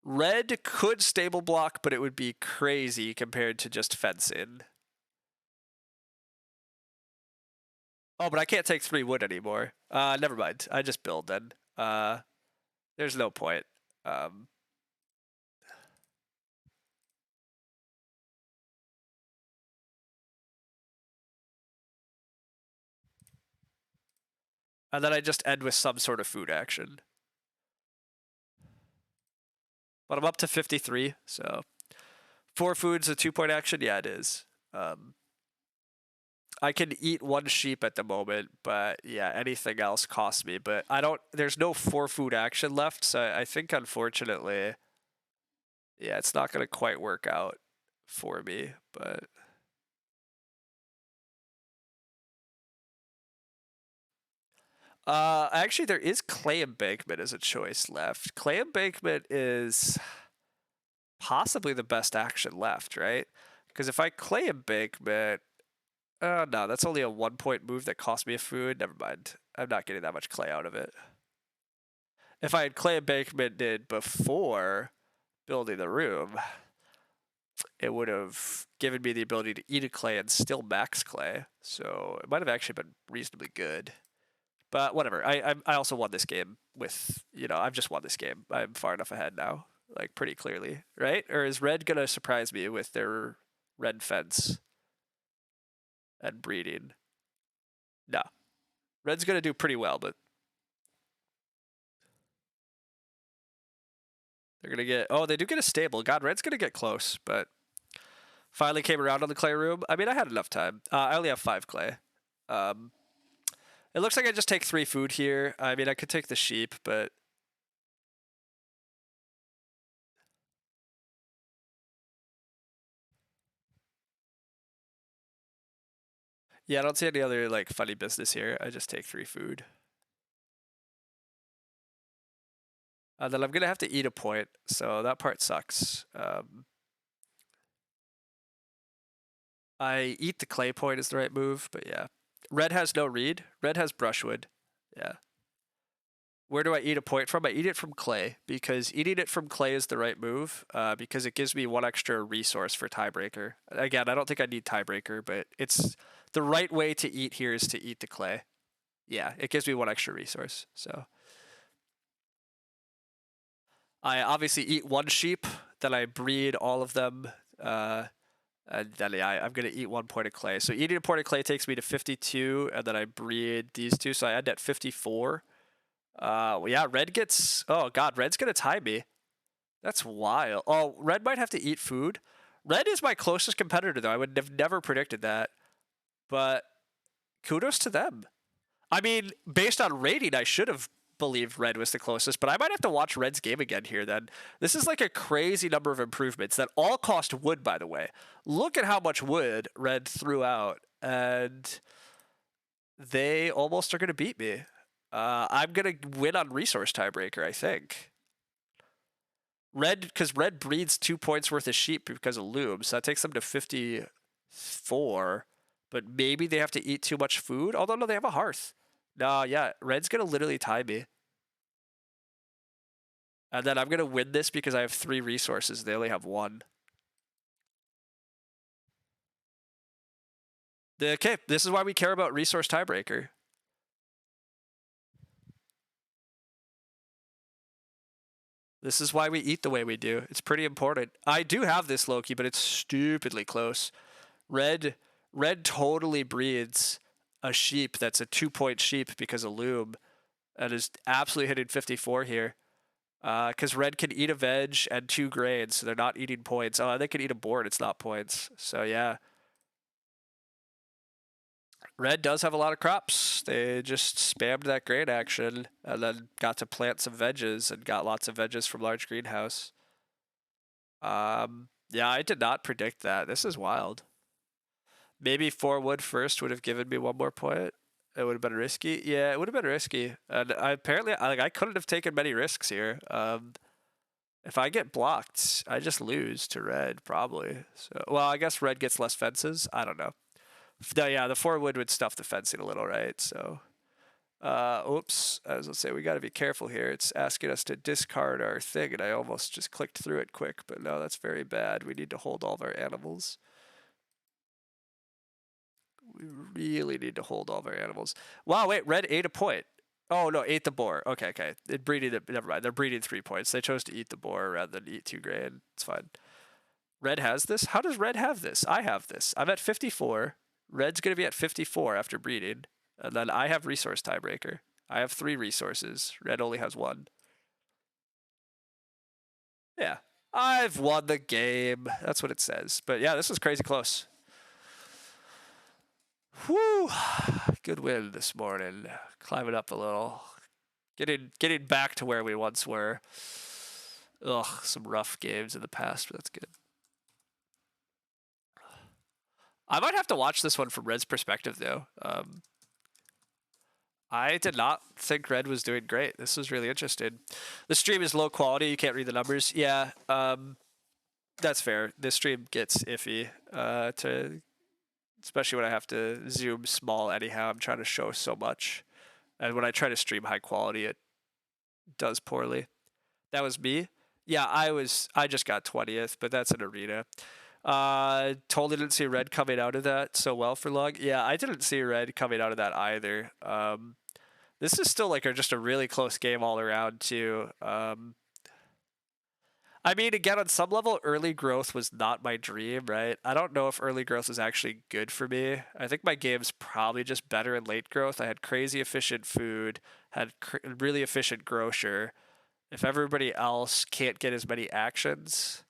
Red could stable block, but it would be crazy compared to just fencing. Oh, but I can't take 3 wood anymore. Never mind. I just build then. There's no point. And then I just end with some sort of food action. But I'm up to 53, so 4 foods, a 2-point action? Yeah, it is. I can eat 1 sheep at the moment, but yeah, anything else costs me. But I don't... There's no 4 food action left, so I think, unfortunately... Yeah, it's not going to quite work out for me, but... Actually, there is Clay Embankment as a choice left. Clay Embankment is possibly the best action left, right? Because if I Clay Embankment... no, that's only a 1-point move that cost me a food. Never mind. I'm not getting that much clay out of it. If I had Clay Embankmented before building the room, it would have given me the ability to eat a clay and still max clay. So it might have actually been reasonably good. But whatever. I also won this game with, I've just won this game. I'm far enough ahead now, like pretty clearly, right? Or is Red gonna surprise me with their red fence and breeding? No. Red's gonna do pretty well, but they're gonna get... Oh, they do get a stable. God, Red's gonna get close, but finally came around on the clay room. I mean, I had enough time. I only have 5 clay. It looks like I just take 3 food here. I mean, I could take the sheep, but... Yeah, I don't see any other, like, funny business here. I just take 3 food. Then I'm gonna have to eat a point, so that part sucks. I eat the clay point is the right move, but yeah. Red has no reed. Red has brushwood. Yeah. Where do I eat a point from? I eat it from clay because eating it from clay is the right move because it gives me one extra resource for tiebreaker. Again, I don't think I need tiebreaker, but it's the right way to eat here is to eat the clay. Yeah, it gives me one extra resource. So I obviously eat one sheep, then I breed all of them, and then yeah, I'm gonna eat 1 point of clay. So eating a point of clay takes me to 52, and then I breed these two, so I end at 54. Well, yeah, red gets. Oh god, red's gonna tie me. That's wild. Oh, red might have to eat food. Red is my closest competitor, though. I would have never predicted that, but kudos to them. I mean, based on rating, I should have believed red was the closest, but I might have to watch red's game again here then. This is like a crazy number of improvements that all cost wood, by the way. Look at how much wood red threw out, and they almost are going to beat me. I'm going to win on resource tiebreaker, I think. Red, because red breeds 2 points worth of sheep because of looms, so that takes them to 54. But maybe they have to eat too much food. Although no, they have a hearth. No, yeah, red's gonna literally tie me, and then I'm gonna win this because I have 3 resources. They only have one. Okay, this is why we care about resource tiebreaker. This is why we eat the way we do. It's pretty important. I do have this Loki, but it's stupidly close. Red totally breeds a sheep that's a 2 point sheep because of loom and is absolutely hitting 54 here. Because red can eat a veg and 2 grains, so they're not eating points. Oh, they can eat a board, it's not points. So yeah. Red does have a lot of crops. They just spammed that grain action and then got to plant some veggies and got lots of veggies from large greenhouse. Yeah, I did not predict that. This is wild. Maybe 4 wood first would have given me 1 more point. It would have been risky. Yeah, it would have been risky. And apparently, I couldn't have taken many risks here. If I get blocked, I just lose to red probably. So, well, I guess red gets less fences. I don't know. No, yeah, the 4 wood would stuff the fencing a little, right? So, oops. I was gonna say we got to be careful here. It's asking us to discard our thing, and I almost just clicked through it quick. But no, that's very bad. We need to hold all of our animals. We really need to hold all of our animals. Wow, wait, red ate a point. Oh no, ate the boar. Okay, okay. It breeding it. Never mind. They're breeding 3 points. They chose to eat the boar rather than eat 2 grain. It's fine. Red has this. How does red have this? I have this. I'm at 54. Red's gonna be at 54 after breeding, and then I have resource tiebreaker. I have 3 resources. Red only has one. Yeah, I've won the game. That's what it says. But yeah, this was crazy close. Whew. Good win this morning. Climbing up a little. Getting back to where we once were. Ugh, some rough games in the past, but that's good. I might have to watch this one from Red's perspective, though. I did not think Red was doing great. This was really interesting. The stream is low quality. You can't read the numbers. Yeah, that's fair. This stream gets iffy. Especially when I have to zoom small. Anyhow, I'm trying to show so much, and when I try to stream high quality, it does poorly. That was me. Yeah, I just got 20th, but that's an arena. Totally didn't see red coming out of that so well for long. Yeah, I didn't see red coming out of that either. This is still like just a really close game all around too. I mean, again, on some level, early growth was not my dream, right? I don't know if early growth is actually good for me. I think my game's probably just better in late growth. I had crazy efficient food, had really efficient grocer. If everybody else can't get as many actions,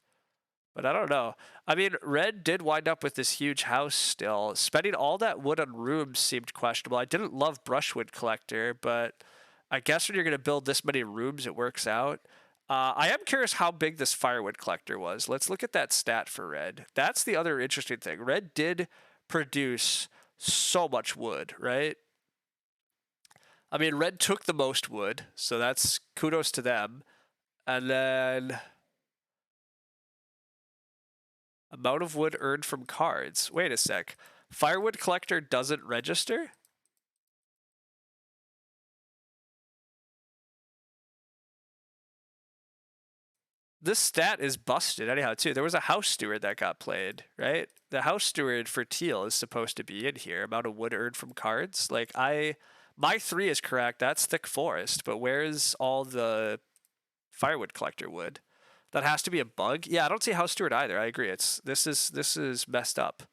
but I don't know. I mean, red did wind up with this huge house still. Spending all that wood on rooms seemed questionable. I didn't love brushwood collector, but I guess when you're going to build this many rooms, it works out. I am curious how big this firewood collector was. Let's look at that stat for red. That's the other interesting thing. Red did produce so much wood, right? I mean, red took the most wood, so that's kudos to them. And then Amount of wood earned from cards. Wait a sec. Firewood collector doesn't register? This stat is busted anyhow too. There was a house steward that got played, right? The house steward for teal is supposed to be in here. Amount of wood earned from cards. Like my 3 is correct. That's thick forest, but where's all the firewood collector wood? That has to be a bug. Yeah, I don't see house steward either. I agree. This is messed up.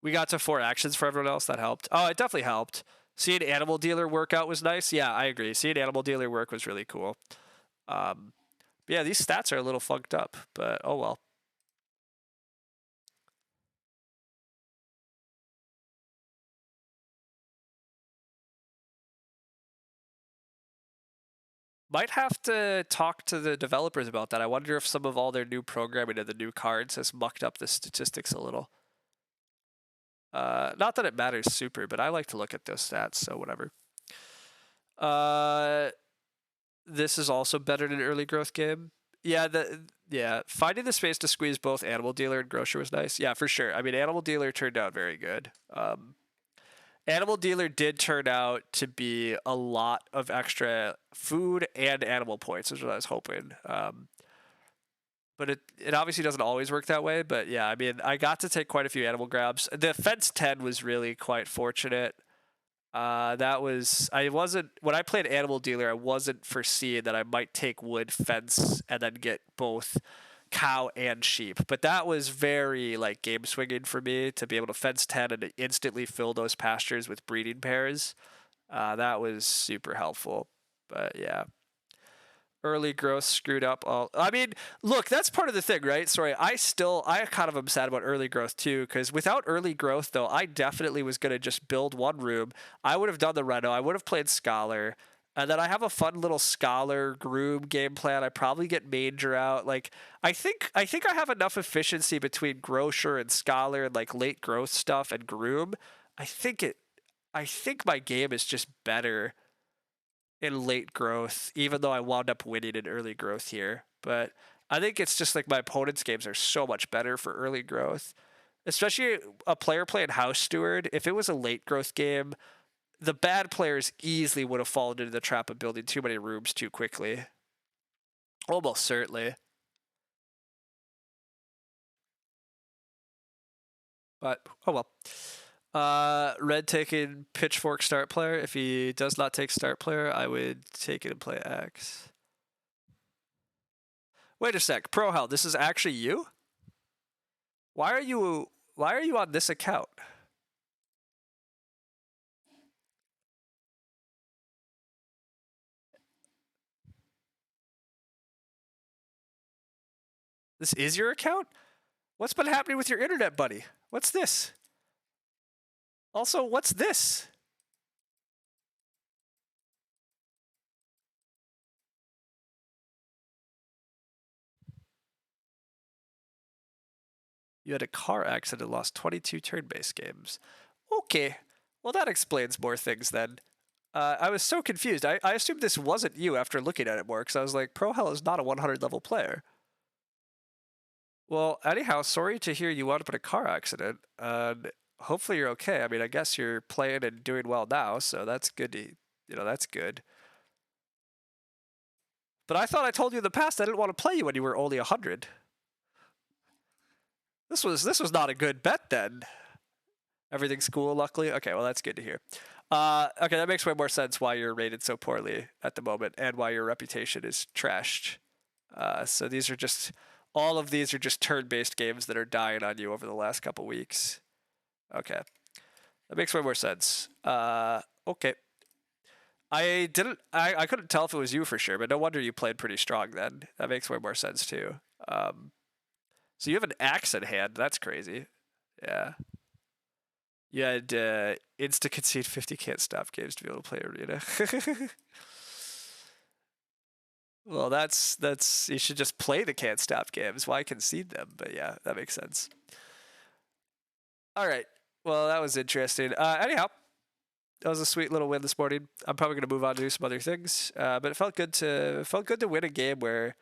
We got to 4 actions for everyone else. That helped. Oh, it definitely helped. Seeing animal dealer workout was nice. Yeah, I agree. Seeing animal dealer work was really cool. Um, yeah, these stats are a little fucked up, but oh well. Might have to talk to the developers about that. I wonder if some of all their new programming and the new cards has mucked up the statistics a little. Not that it matters super, but I like to look at those stats, so whatever. Uh, this is also better than an early growth game. Yeah, finding the space to squeeze both animal dealer and grocer was nice. Yeah, for sure. I mean, animal dealer turned out very good. Animal dealer did turn out to be a lot of extra food and animal points, is what I was hoping. But it obviously doesn't always work that way. But yeah, I mean, I got to take quite a few animal grabs. The fence 10 was really quite fortunate. That was I wasn't when I played Animal Dealer. I wasn't foreseeing that I might take wood fence and then get both cow and sheep. But that was very like game swinging for me to be able to fence 10 and instantly fill those pastures with breeding pairs. That was super helpful. But yeah, early growth screwed up all. I mean, look, that's part of the thing, right? Sorry, I kind of am sad about early growth too, because without early growth though, I definitely was gonna just build one room. I would have done the reno. I would have played scholar. And then I have a fun little scholar groom game plan. I probably get major out. Like I think I have enough efficiency between grocer and scholar and like late growth stuff and groom. I think it I think my game is just better in late growth, even though I wound up winning in early growth here. But I think it's just like my opponent's games are so much better for early growth, especially a player playing House Steward. If it was a late growth game, the bad players easily would have fallen into the trap of building too many rooms too quickly. Almost certainly. But oh well. Red taking pitchfork start player. If he does not take start player, I would take it and play X. Wait a sec, Pro Hell, this is actually you? Why are you on this account? This is your account? What's been happening with your internet, buddy? What's this? Also, what's this? You had a car accident and lost 22 turn-based games. Okay. Well, that explains more things then. I was so confused. I assumed this wasn't you after looking at it more, because I was like, Pro Hell is not a 100 level player. Well, anyhow, sorry to hear you wound up in a car accident. Hopefully you're okay. I mean, I guess you're playing and doing well now, so that's good that's good. But I thought I told you in the past I didn't want to play you when you were only 100. This was not a good bet then. Everything's cool, luckily. Okay, well that's good to hear. Okay, that makes way more sense why you're rated so poorly at the moment and why your reputation is trashed. So these are just all of these are just turn-based games that are dying on you over the last couple weeks. Okay, that makes way more sense. Okay. I couldn't tell if it was you for sure, but no wonder you played pretty strong then. That makes way more sense too. So you have an axe in hand. That's crazy. Yeah. You had insta concede 50 can't stop games to be able to play arena. Well, that's you should just play the can't stop games. Why concede them? But yeah, that makes sense. All right. Well, that was interesting. Anyhow, that was a sweet little win this morning. I'm probably gonna move on to do some other things, but it felt good to win a game where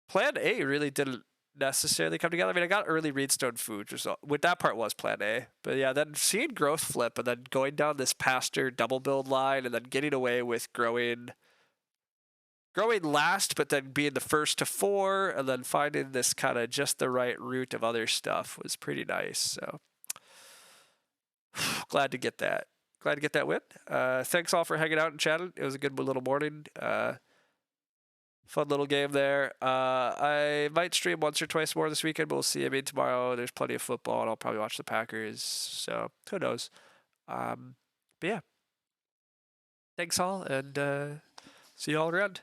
Plan A really didn't necessarily come together. I mean, I got early Reedstone food, with that part was Plan A. But yeah, then seeing growth flip and then going down this pasture double build line and then getting away with growing last, but then being the first to 4, and then finding this kind of just the right route of other stuff was pretty nice. So glad to get that. Glad to get that win. Thanks all for hanging out and chatting. It was a good little morning. Fun little game there. I might stream once or twice more this weekend, but we'll see. I mean, tomorrow there's plenty of football, and I'll probably watch the Packers. So who knows? But yeah, thanks all, and see you all around.